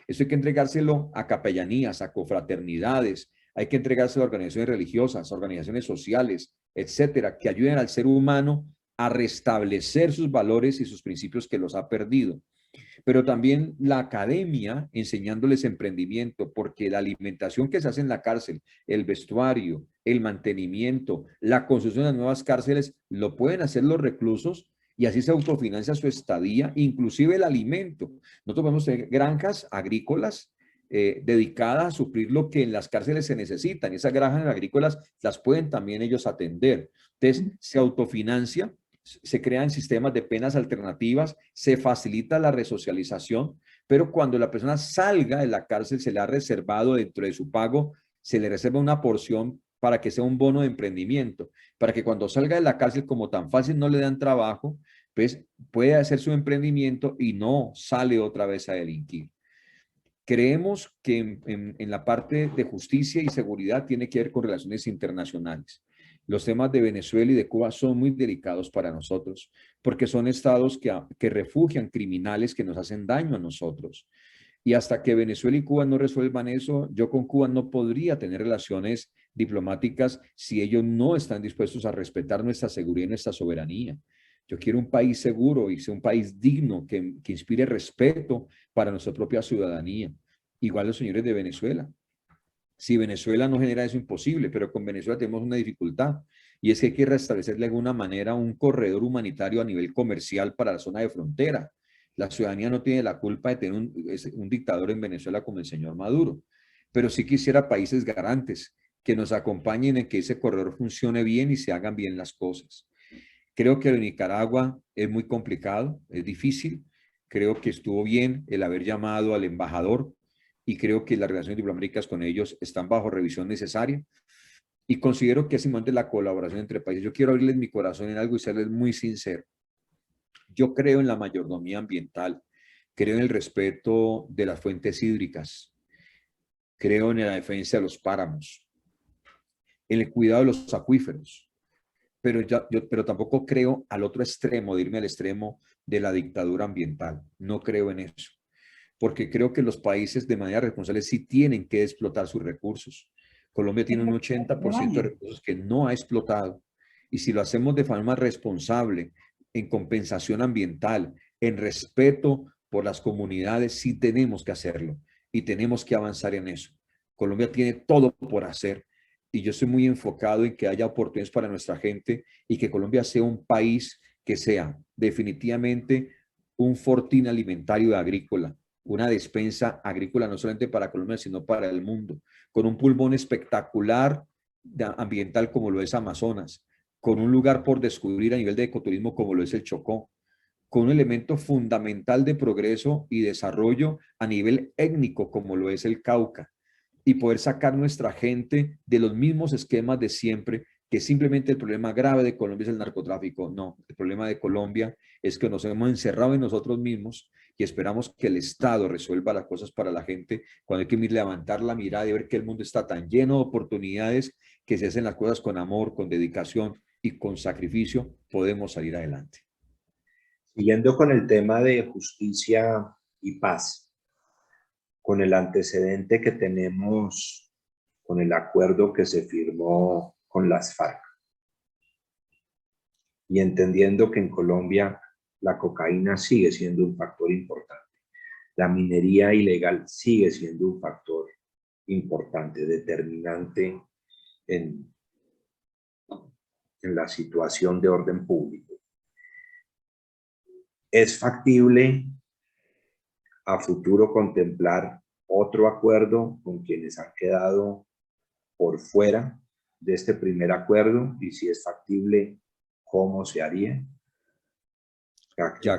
Eso hay que entregárselo a capellanías, a confraternidades, hay que entregárselo a organizaciones religiosas, a organizaciones sociales, etcétera, que ayuden al ser humano a restablecer sus valores y sus principios que los ha perdido. Pero también la academia enseñándoles emprendimiento, porque la alimentación que se hace en la cárcel, el vestuario, el mantenimiento, la construcción de nuevas cárceles, lo pueden hacer los reclusos y así se autofinancia su estadía, inclusive el alimento. Nosotros podemos tener granjas agrícolas dedicadas a suplir lo que en las cárceles se necesitan. Esas granjas agrícolas las pueden también ellos atender. Entonces, se autofinancia, se crean sistemas de penas alternativas, se facilita la resocialización, pero cuando la persona salga de la cárcel se le ha reservado dentro de su pago, se le reserva una porción para que sea un bono de emprendimiento, para que cuando salga de la cárcel, como tan fácil no le dan trabajo, pues puede hacer su emprendimiento y no sale otra vez a delinquir. Creemos que en la parte de justicia y seguridad tiene que ver con relaciones internacionales. Los temas de Venezuela y de Cuba son muy delicados para nosotros porque son estados que refugian criminales que nos hacen daño a nosotros. Y hasta que Venezuela y Cuba no resuelvan eso, yo con Cuba no podría tener relaciones diplomáticas si ellos no están dispuestos a respetar nuestra seguridad y nuestra soberanía. Yo quiero un país seguro y sea un país digno que inspire respeto para nuestra propia ciudadanía. Igual los señores de Venezuela. Si Venezuela no genera eso, imposible, pero con Venezuela tenemos una dificultad y es que hay que restablecer de alguna manera un corredor humanitario a nivel comercial para la zona de frontera. La ciudadanía no tiene la culpa de tener un dictador en Venezuela como el señor Maduro, pero sí quisiera países garantes que nos acompañen en que ese corredor funcione bien y se hagan bien las cosas. Creo que en Nicaragua es muy complicado, es difícil. Creo que estuvo bien el haber llamado al embajador y creo que las relaciones diplomáticas con ellos están bajo revisión necesaria. Y considero que es importante la colaboración entre países. Yo quiero abrirles mi corazón en algo y serles muy sincero. Yo creo en la mayordomía ambiental, creo en el respeto de las fuentes hídricas, creo en la defensa de los páramos, en el cuidado de los acuíferos. Pero tampoco creo al otro extremo, de irme al extremo de la dictadura ambiental. No creo en eso. porque creo que los países de manera responsable sí tienen que explotar sus recursos. Colombia tiene un 80% de recursos que no ha explotado. Y si lo hacemos de forma responsable, en compensación ambiental, en respeto por las comunidades, sí tenemos que hacerlo y tenemos que avanzar en eso. Colombia tiene todo por hacer y yo estoy muy enfocado en que haya oportunidades para nuestra gente y que Colombia sea un país que sea definitivamente un fortín alimentario y agrícola, una despensa agrícola no solamente para Colombia, sino para el mundo, con un pulmón espectacular ambiental como lo es Amazonas, con un lugar por descubrir a nivel de ecoturismo como lo es el Chocó, con un elemento fundamental de progreso y desarrollo a nivel étnico como lo es el Cauca, y poder sacar nuestra gente de los mismos esquemas de siempre, que simplemente el problema grave de Colombia es el narcotráfico. No, el problema de Colombia es que nos hemos encerrado en nosotros mismos y esperamos que el Estado resuelva las cosas para la gente, cuando hay que levantar la mirada y ver que el mundo está tan lleno de oportunidades que si hacen las cosas con amor, con dedicación y con sacrificio, podemos salir adelante. Siguiendo con el tema de justicia y paz, con el antecedente que tenemos con el acuerdo que se firmó con las FARC, y entendiendo que en Colombia la cocaína sigue siendo un factor importante, la minería ilegal sigue siendo un factor importante, determinante en la situación de orden público. ¿Es factible a futuro contemplar otro acuerdo con quienes han quedado por fuera de este primer acuerdo? Y si es factible, ¿cómo se haría?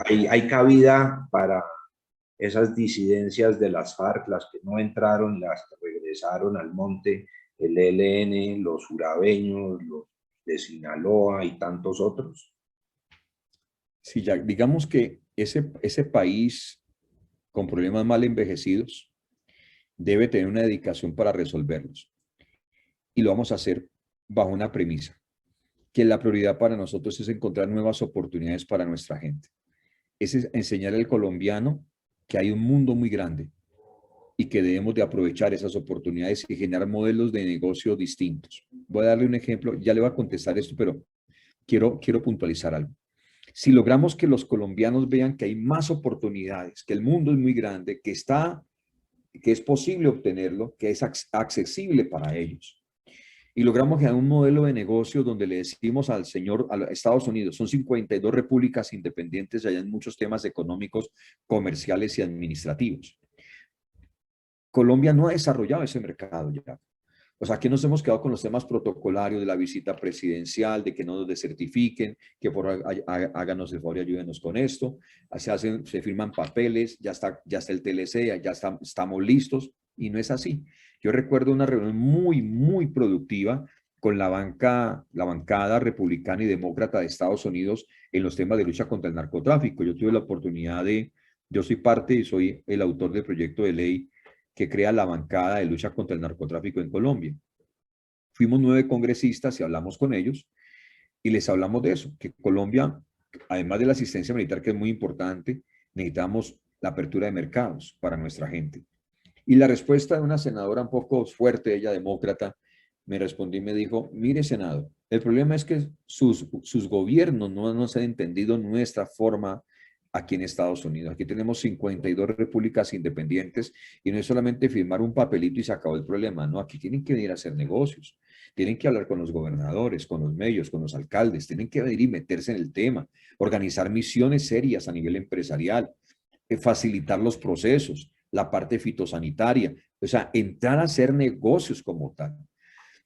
¿Hay cabida para esas disidencias de las FARC, las que no entraron, las que regresaron al monte, el ELN, los urabeños, los de Sinaloa y tantos otros? Sí, Jack, digamos que ese país con problemas mal envejecidos debe tener una dedicación para resolverlos. Y lo vamos a hacer bajo una premisa, que la prioridad para nosotros es encontrar nuevas oportunidades para nuestra gente. Es enseñar al colombiano que hay un mundo muy grande y que debemos de aprovechar esas oportunidades y generar modelos de negocio distintos. Voy a darle un ejemplo, ya le voy a contestar esto, pero quiero puntualizar algo. Si logramos que los colombianos vean que hay más oportunidades, que el mundo es muy grande, que es posible obtenerlo, que es accesible para ellos, y logramos crear un modelo de negocio donde le decimos a Estados Unidos, son 52 repúblicas independientes allá en muchos temas económicos, comerciales y administrativos. Colombia no ha desarrollado ese mercado ya. O sea, aquí nos hemos quedado con los temas protocolarios de la visita presidencial, de que no nos desertifiquen, que háganos el favor y ayúdenos con esto. Se firman papeles, ya está el TLC, estamos listos, y no es así. Yo recuerdo una reunión muy productiva con la bancada republicana y demócrata de Estados Unidos en los temas de lucha contra el narcotráfico. Yo tuve la oportunidad yo soy parte y soy el autor del proyecto de ley que crea la bancada de lucha contra el narcotráfico en Colombia. Fuimos 9 congresistas y hablamos con ellos y les hablamos de eso, que Colombia, además de la asistencia militar, que es muy importante, necesitamos la apertura de mercados para nuestra gente. Y la respuesta de una senadora un poco fuerte, ella demócrata, me respondió y me dijo, mire, senador, el problema es que sus gobiernos no nos han entendido nuestra forma aquí en Estados Unidos. Aquí tenemos 52 repúblicas independientes y no es solamente firmar un papelito y se acabó el problema, no, aquí tienen que venir a hacer negocios, tienen que hablar con los gobernadores, con los medios, con los alcaldes, tienen que venir y meterse en el tema, organizar misiones serias a nivel empresarial, facilitar los procesos, la parte fitosanitaria, o sea, entrar a hacer negocios como tal.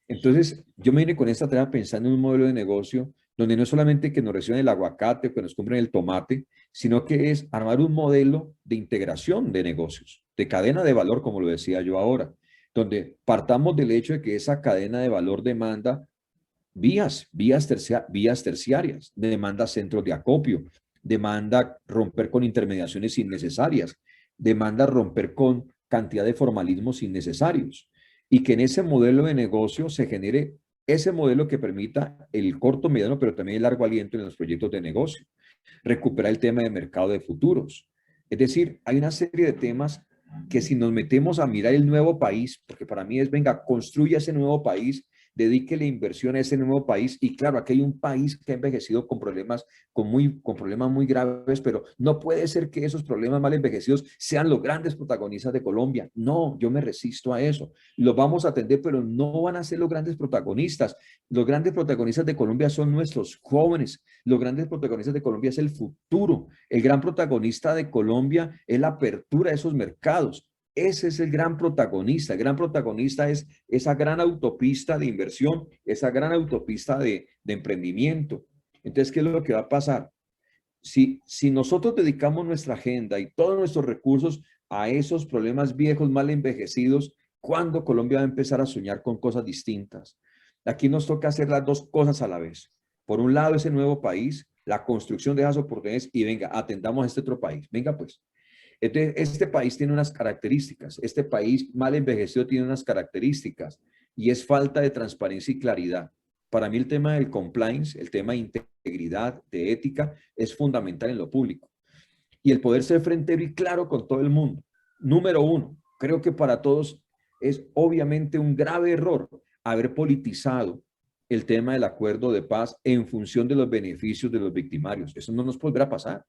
Entonces, yo me vine con esta tarea pensando en un modelo de negocio donde no es solamente que nos reciban el aguacate o que nos compren el tomate, sino que es armar un modelo de integración de negocios, de cadena de valor, como lo decía yo ahora, donde partamos del hecho de que esa cadena de valor demanda vías terciarias, demanda centros de acopio, demanda romper con intermediaciones innecesarias, demanda romper con cantidad de formalismos innecesarios y que en ese modelo de negocio se genere ese modelo que permita el corto, mediano, pero también el largo aliento en los proyectos de negocio. Recuperar el tema de mercado de futuros. Es decir, hay una serie de temas que si nos metemos a mirar el nuevo país, porque para mí es, venga, construya ese nuevo país, dedíquele inversión a ese nuevo país, y claro, aquí hay un país que ha envejecido con problemas, con problemas muy graves, pero no puede ser que esos problemas mal envejecidos sean los grandes protagonistas de Colombia. No, yo me resisto a eso. Los vamos a atender, pero no van a ser los grandes protagonistas. Los grandes protagonistas de Colombia son nuestros jóvenes. Los grandes protagonistas de Colombia es el futuro. El gran protagonista de Colombia es la apertura de esos mercados. Ese es el gran protagonista. El gran protagonista es esa gran autopista de inversión, esa gran autopista de emprendimiento. Entonces, ¿qué es lo que va a pasar? Si nosotros dedicamos nuestra agenda y todos nuestros recursos a esos problemas viejos, mal envejecidos, ¿cuándo Colombia va a empezar a soñar con cosas distintas? Aquí nos toca hacer las dos cosas a la vez. Por un lado, ese nuevo país, la construcción de esas oportunidades, y venga, atendamos a este otro país. Venga, pues. Este país tiene unas características, este país mal envejecido tiene unas características, y es falta de transparencia y claridad. Para mí el tema del compliance, el tema de integridad, de ética, es fundamental en lo público. Y el poder ser frentero y claro con todo el mundo. Número uno, creo que para todos es obviamente un grave error haber politizado el tema del acuerdo de paz en función de los beneficios de los victimarios. Eso no nos podrá pasar.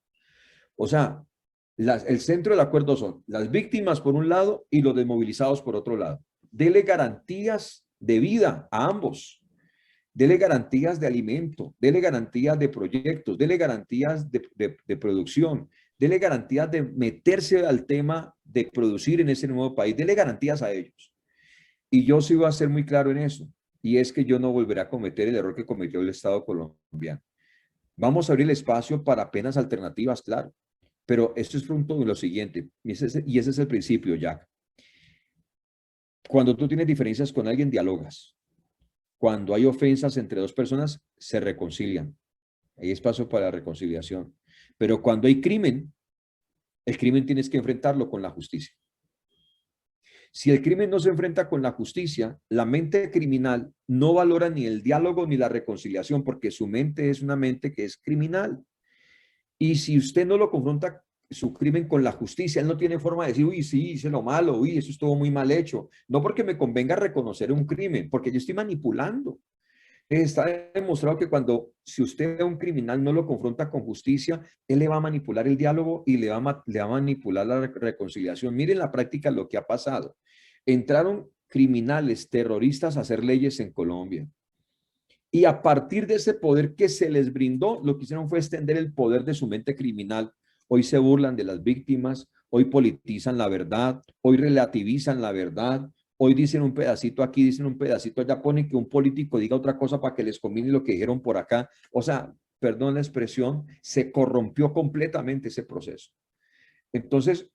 O sea, el centro del acuerdo son las víctimas por un lado y los desmovilizados por otro lado. Dele garantías de vida a ambos. Dele garantías de alimento, dele garantías de proyectos, dele garantías de producción, dele garantías de meterse al tema de producir en ese nuevo país, dele garantías a ellos. Y yo sí voy a ser muy claro en eso, y es que yo no volveré a cometer el error que cometió el Estado colombiano. Vamos a abrir el espacio para penas alternativas, claro, pero esto es fruto de lo siguiente, y ese es el principio, Jack. Cuando tú tienes diferencias con alguien, dialogas. Cuando hay ofensas entre dos personas, se reconcilian. Hay espacio para la reconciliación. Pero cuando hay crimen, el crimen tienes que enfrentarlo con la justicia. Si el crimen no se enfrenta con la justicia, la mente criminal no valora ni el diálogo ni la reconciliación, porque su mente es una mente que es criminal. Y si usted no lo confronta su crimen con la justicia, él no tiene forma de decir, uy, sí, hice lo malo, uy, eso estuvo muy mal hecho. No porque me convenga reconocer un crimen, porque yo estoy manipulando. Está demostrado que si usted a un criminal no lo confronta con justicia, él le va a manipular el diálogo y le va a manipular la reconciliación. Miren la práctica lo que ha pasado. Entraron criminales, terroristas a hacer leyes en Colombia. Y a partir de ese poder que se les brindó, lo que hicieron fue extender el poder de su mente criminal. Hoy se burlan de las víctimas, hoy politizan la verdad, hoy relativizan la verdad, hoy dicen un pedacito aquí, dicen un pedacito allá, ponen que un político diga otra cosa para que les conviene lo que dijeron por acá. O sea, perdón la expresión, se corrompió completamente ese proceso. Entonces,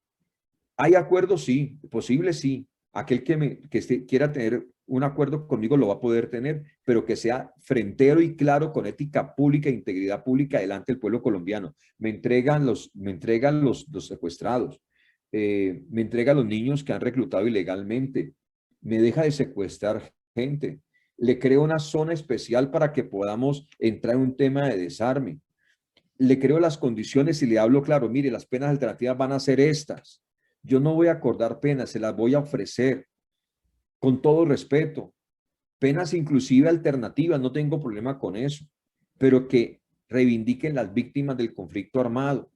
¿hay acuerdos? Sí, posible sí. Aquel que quiera tener un acuerdo conmigo lo va a poder tener, pero que sea frentero y claro con ética pública e integridad pública delante del pueblo colombiano. Me entregan los secuestrados, me entrega a los niños que han reclutado ilegalmente, me deja de secuestrar gente, le creo una zona especial para que podamos entrar en un tema de desarme, le creo las condiciones y le hablo claro, mire, las penas alternativas van a ser estas. Yo no voy a acordar penas, se las voy a ofrecer con todo respeto. Penas inclusive alternativas, no tengo problema con eso, pero que reivindiquen las víctimas del conflicto armado.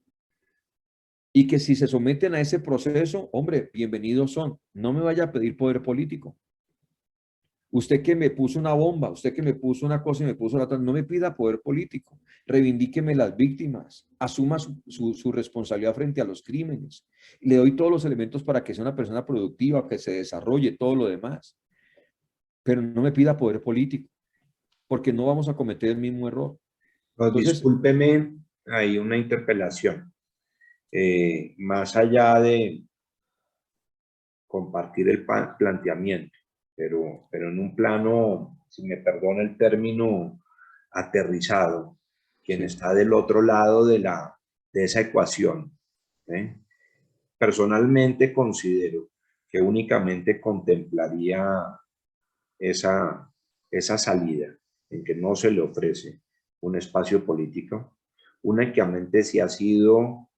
Y que si se someten a ese proceso, hombre, bienvenidos son. No me vaya a pedir poder político. Usted que me puso una bomba, usted que me puso una cosa y me puso la otra, no me pida poder político. Reivindíqueme las víctimas, asuma su responsabilidad frente a los crímenes. Le doy todos los elementos para que sea una persona productiva, que se desarrolle, todo lo demás. Pero no me pida poder político, porque no vamos a cometer el mismo error. No, Entonces, discúlpeme, hay una interpelación. Más allá de compartir el planteamiento, pero en un plano, si me perdona el término, aterrizado, quien sí. está del otro lado de esa ecuación. Personalmente considero que únicamente contemplaría esa salida en que no se le ofrece un espacio político, únicamente si ha sido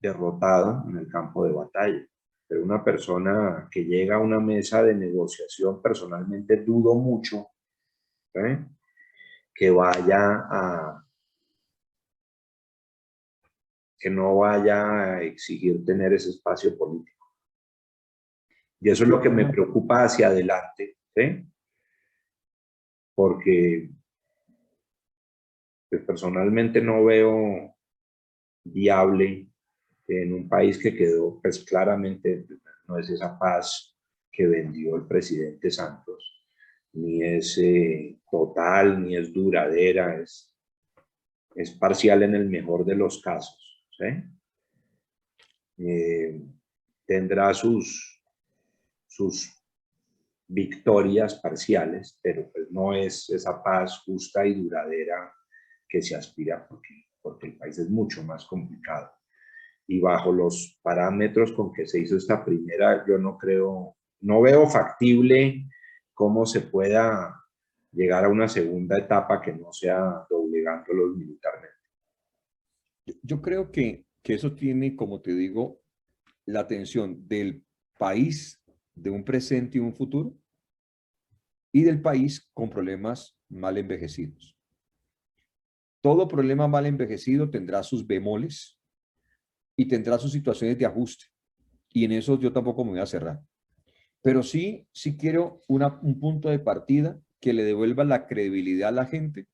derrotado en el campo de batalla. Pero una persona que llega a una mesa de negociación, personalmente dudo mucho que no vaya a exigir tener ese espacio político. Y eso es lo que me preocupa hacia adelante, ¿sí? Porque pues, personalmente no veo viable que en un país que quedó, pues claramente no es esa paz que vendió el presidente Santos, ni es total, ni es duradera, es parcial en el mejor de los casos, ¿sí? Tendrá sus victorias parciales, pero pues no es esa paz justa y duradera que se aspira, porque el país es mucho más complicado. Y bajo los parámetros con que se hizo esta primera, yo no veo factible cómo se pueda llegar a una segunda etapa que no sea doblegándolos militarmente. Yo creo que eso tiene, como te digo, la atención del país, de un presente y un futuro, y del país con problemas mal envejecidos. Todo problema mal envejecido tendrá sus bemoles y tendrá sus situaciones de ajuste. Y en eso yo tampoco me voy a cerrar. Pero sí quiero un punto de partida que le devuelva la credibilidad a la gente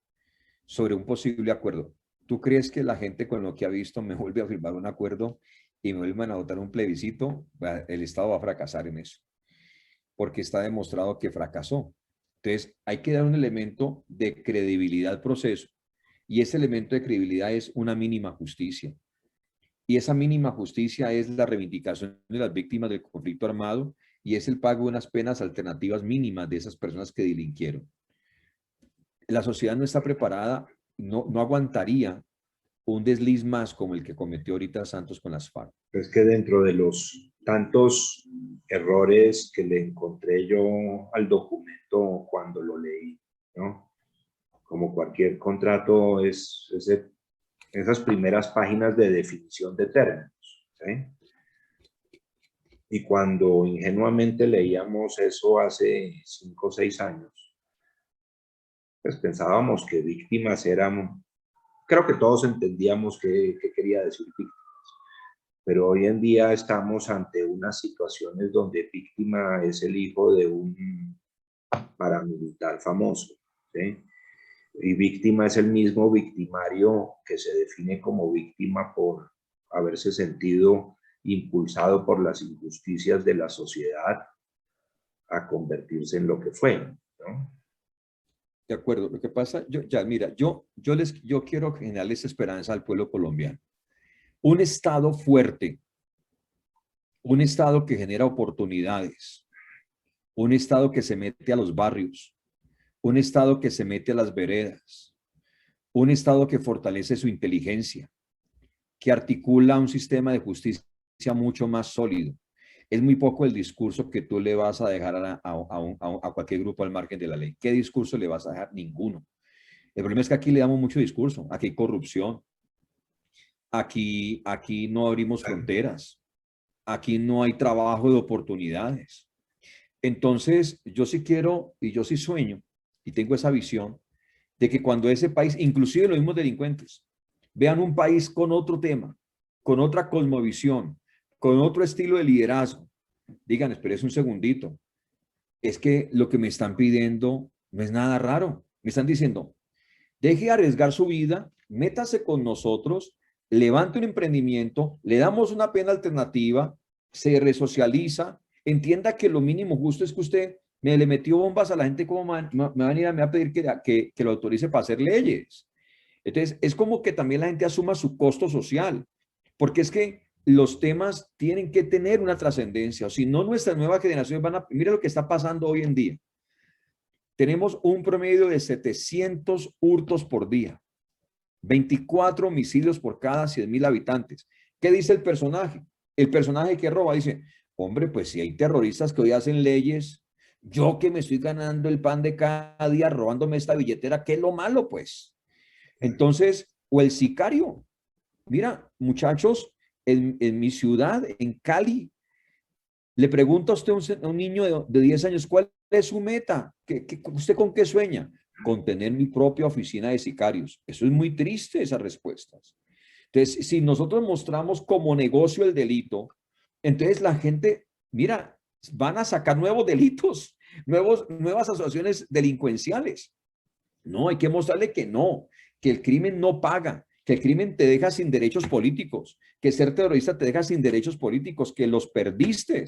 sobre un posible acuerdo. ¿Tú crees que la gente con lo que ha visto me vuelve a firmar un acuerdo y me vuelvan a votar un plebiscito? El Estado va a fracasar en eso, porque está demostrado que fracasó. Entonces, hay que dar un elemento de credibilidad al proceso, y ese elemento de credibilidad es una mínima justicia. Y esa mínima justicia es la reivindicación de las víctimas del conflicto armado y es el pago de unas penas alternativas mínimas de esas personas que delinquieron. La sociedad no está preparada, no aguantaría un desliz más como el que cometió ahorita Santos con las FARC. Es que dentro de los tantos errores que le encontré yo al documento cuando lo leí, ¿no? Como cualquier contrato, esas primeras páginas de definición de términos, ¿sí? Y cuando ingenuamente leíamos eso hace 5 o 6 años, pues pensábamos que víctimas eran, creo que todos entendíamos qué quería decir víctimas, pero hoy en día estamos ante unas situaciones donde víctima es el hijo de un paramilitar famoso, ¿sí? Y víctima es el mismo victimario que se define como víctima por haberse sentido impulsado por las injusticias de la sociedad a convertirse en lo que fue, ¿no? De acuerdo, lo que pasa, mira, yo quiero generarles esperanza al pueblo colombiano. Un Estado fuerte, un Estado que genera oportunidades, un Estado que se mete a los barrios, un Estado que se mete a las veredas, un Estado que fortalece su inteligencia, que articula un sistema de justicia mucho más sólido. Es muy poco el discurso que tú le vas a dejar a cualquier grupo al margen de la ley. ¿Qué discurso le vas a dejar? Ninguno. El problema es que aquí le damos mucho discurso. Aquí hay corrupción. Aquí no abrimos fronteras. Aquí no hay trabajo de oportunidades. Entonces, yo sí quiero y yo sí sueño y tengo esa visión de que cuando ese país, inclusive los mismos delincuentes, vean un país con otro tema, con otra cosmovisión, con otro estilo de liderazgo, digan, espérese un segundito, es que lo que me están pidiendo no es nada raro. Me están diciendo, deje de arriesgar su vida, métase con nosotros, levante un emprendimiento, le damos una pena alternativa, se resocializa, entienda que lo mínimo justo es que usted le metió bombas a la gente, como me van a ir a pedir que lo autorice para hacer leyes. Entonces, es como que también la gente asuma su costo social, porque es que los temas tienen que tener una trascendencia, o si no, nuestras nuevas generaciones van a... Mira lo que está pasando hoy en día. Tenemos un promedio de 700 hurtos por día, 24 homicidios por cada 100.000 habitantes. ¿Qué dice el personaje? El personaje que roba dice, hombre, pues si hay terroristas que hoy hacen leyes, yo que me estoy ganando el pan de cada día robándome esta billetera, ¿qué es lo malo, pues? Entonces, o el sicario. Mira, muchachos, en mi ciudad, en Cali, le pregunta a usted a un niño de 10 años, ¿cuál es su meta? ¿Usted con qué sueña? Con tener mi propia oficina de sicarios. Eso es muy triste, esas respuestas. Entonces, si nosotros mostramos como negocio el delito, entonces la gente, mira, van a sacar nuevos delitos, nuevas asociaciones delincuenciales. No, hay que mostrarle que no, que el crimen no paga, que el crimen te deja sin derechos políticos, que ser terrorista te deja sin derechos políticos, que los perdiste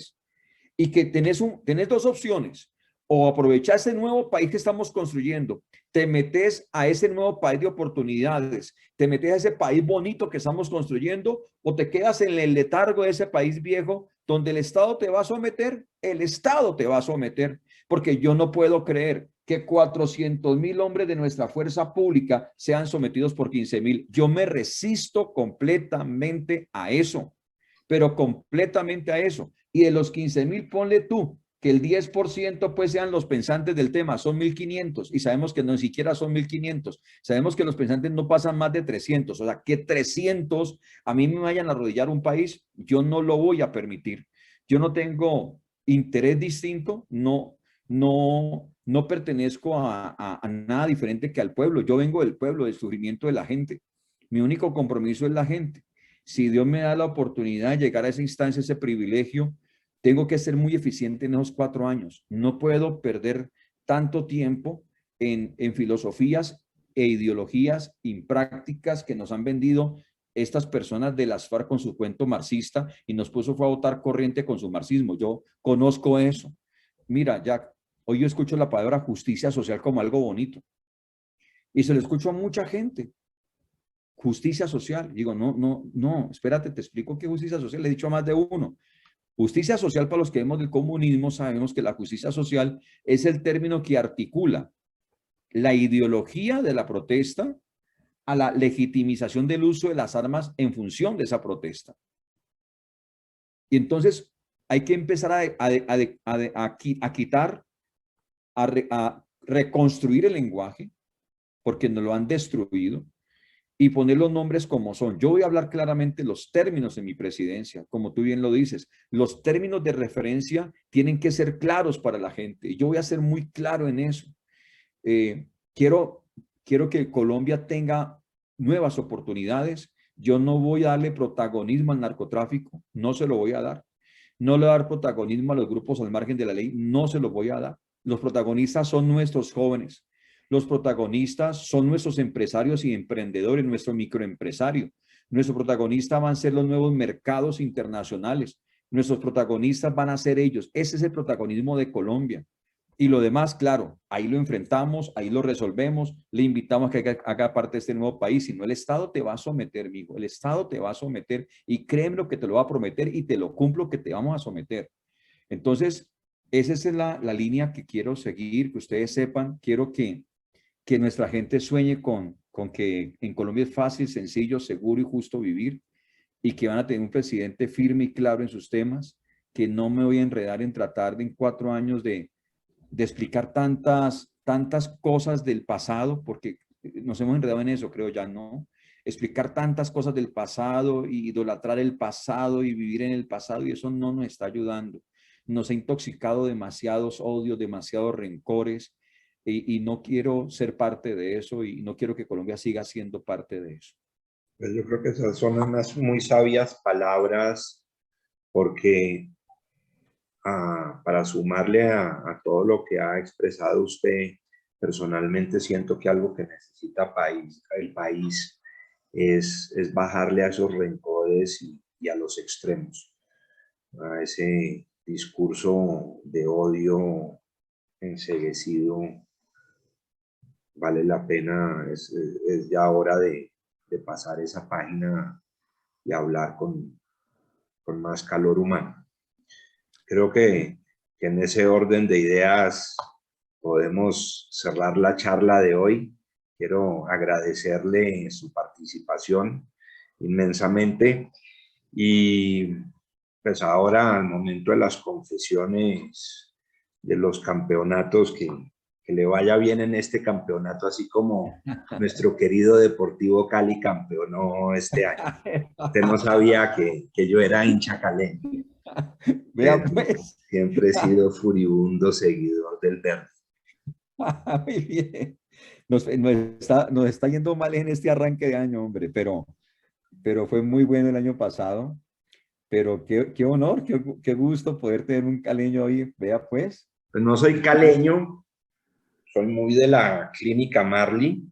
y que tenés dos opciones. O aprovechar ese nuevo país que estamos construyendo, te metes a ese nuevo país de oportunidades, te metes a ese país bonito que estamos construyendo, o te quedas en el letargo de ese país viejo donde el Estado te va a someter, el Estado te va a someter, porque yo no puedo creer que 400,000 hombres de nuestra fuerza pública sean sometidos por 15,000. Yo me resisto completamente a eso, pero completamente a eso. Y de los 15,000, ponle tú que el 10% pues sean los pensantes del tema, son 1,500, y sabemos que no siquiera son 1,500, sabemos que los pensantes no pasan más de 300, o sea, que 300 a mí me vayan a arrodillar un país, yo no lo voy a permitir. Yo no tengo interés distinto, no pertenezco a nada diferente que al pueblo. Yo vengo del pueblo, del sufrimiento de la gente. Mi único compromiso es la gente. Si Dios me da la oportunidad de llegar a esa instancia, ese privilegio, tengo que ser muy eficiente en esos 4 años. No puedo perder tanto tiempo en filosofías e ideologías imprácticas que nos han vendido estas personas de las FARC con su cuento marxista y nos puso fue a votar corriente con su marxismo. Yo conozco eso. Mira, Jack, hoy yo escucho la palabra justicia social como algo bonito y se lo escucho a mucha gente. Justicia social. Digo, no, espérate, te explico qué justicia social. Le he dicho a más de uno. Justicia social, para los que vemos del comunismo, sabemos que la justicia social es el término que articula la ideología de la protesta a la legitimización del uso de las armas en función de esa protesta. Y entonces hay que empezar a quitar, a reconstruir el lenguaje, porque nos lo han destruido, y poner los nombres como son. Yo voy a hablar claramente los términos en mi presidencia, como tú bien lo dices. Los términos de referencia tienen que ser claros para la gente. Y yo voy a ser muy claro en eso. Quiero que Colombia tenga nuevas oportunidades. Yo no voy a darle protagonismo al narcotráfico, no se lo voy a dar. No le voy a dar protagonismo a los grupos al margen de la ley, no se lo voy a dar. Los protagonistas son nuestros jóvenes. Los protagonistas son nuestros empresarios y emprendedores, nuestro microempresario. Nuestro protagonista van a ser los nuevos mercados internacionales. Nuestros protagonistas van a ser ellos. Ese es el protagonismo de Colombia. Y lo demás, claro, ahí lo enfrentamos, ahí lo resolvemos, le invitamos a que haga parte de este nuevo país. Si no, el Estado te va a someter, amigo. El Estado te va a someter y créeme lo que te lo va a prometer y te lo cumplo que te vamos a someter. Entonces, esa es la línea que quiero seguir, que ustedes sepan. Quiero que nuestra gente sueñe con que en Colombia es fácil, sencillo, seguro y justo vivir y que van a tener un presidente firme y claro en sus temas, que no me voy a enredar en tratar de en 4 años de explicar tantas cosas del pasado, porque nos hemos enredado en eso, creo ya, ¿no? Explicar tantas cosas del pasado y idolatrar el pasado y vivir en el pasado, y eso no nos está ayudando. Nos ha intoxicado demasiados odios, demasiados rencores, y no quiero ser parte de eso y no quiero que Colombia siga siendo parte de eso. Pues yo creo que esas son unas muy sabias palabras, porque para sumarle a todo lo que ha expresado usted, personalmente siento que algo que necesita el país es bajarle a esos rencores y a los extremos, a ese discurso de odio enceguecido. Vale la pena, es ya hora de pasar esa página y hablar con más calor humano. Creo que en ese orden de ideas podemos cerrar la charla de hoy. Quiero agradecerle su participación inmensamente y pues ahora al momento de las confesiones de los campeonatos que que le vaya bien en este campeonato, así como nuestro querido Deportivo Cali campeonó este año. Usted no sabía que yo era hincha caleño. Vea pues. Siempre he sido furibundo seguidor del verde. Muy bien. Nos está yendo mal en este arranque de año, hombre, pero fue muy bueno el año pasado. Pero qué honor, qué gusto poder tener un caleño hoy. Vea pues. Pues no soy caleño, soy muy de la clínica Marley,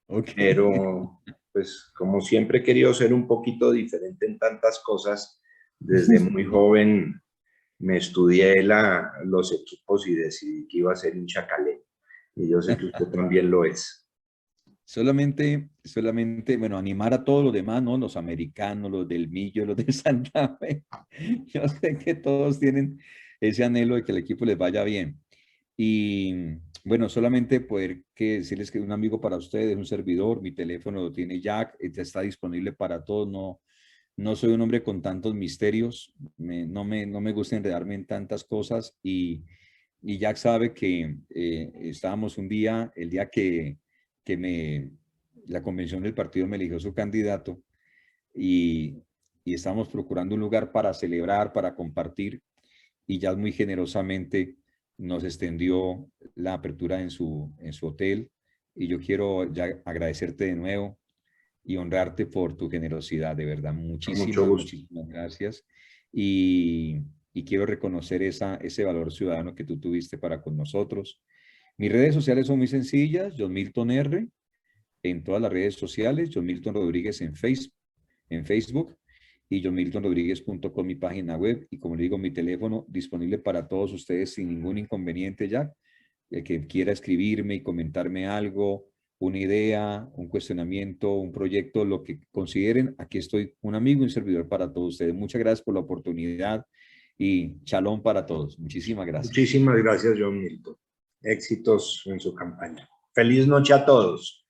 Okay. Pero pues como siempre he querido ser un poquito diferente en tantas cosas, desde muy joven me estudié los equipos y decidí que iba a ser hincha caleño. Y yo sé que usted también lo es. Solamente, bueno, animar a todos los demás, ¿no? Los americanos, los del Millo, los de Santa Fe. Yo sé que todos tienen ese anhelo de que el equipo les vaya bien. Y bueno, solamente poder decirles que un amigo para ustedes, un servidor, mi teléfono lo tiene Jack, está disponible para todos. No soy un hombre con tantos misterios, no me gusta enredarme en tantas cosas y Jack sabe que estábamos el día que la convención del partido me eligió su candidato y estábamos procurando un lugar para celebrar, para compartir y Jack muy generosamente nos extendió la apertura en su hotel y yo quiero ya agradecerte de nuevo y honrarte por tu generosidad, de verdad. Mucho gusto. Muchísimas gracias. Y quiero reconocer ese valor ciudadano que tú tuviste para con nosotros. Mis redes sociales son muy sencillas, John Milton R, en todas las redes sociales, John Milton Rodríguez en Facebook y johnmiltonrodriguez.com, mi página web. Y como le digo, mi teléfono disponible para todos ustedes sin ningún inconveniente, Jack. El que quiera escribirme y comentarme algo, una idea, un cuestionamiento, un proyecto, lo que consideren, aquí estoy, un amigo y un servidor para todos ustedes. Muchas gracias por la oportunidad y shalom para todos. Muchísimas gracias. Muchísimas gracias, John Milton. Éxitos en su campaña. Feliz noche a todos.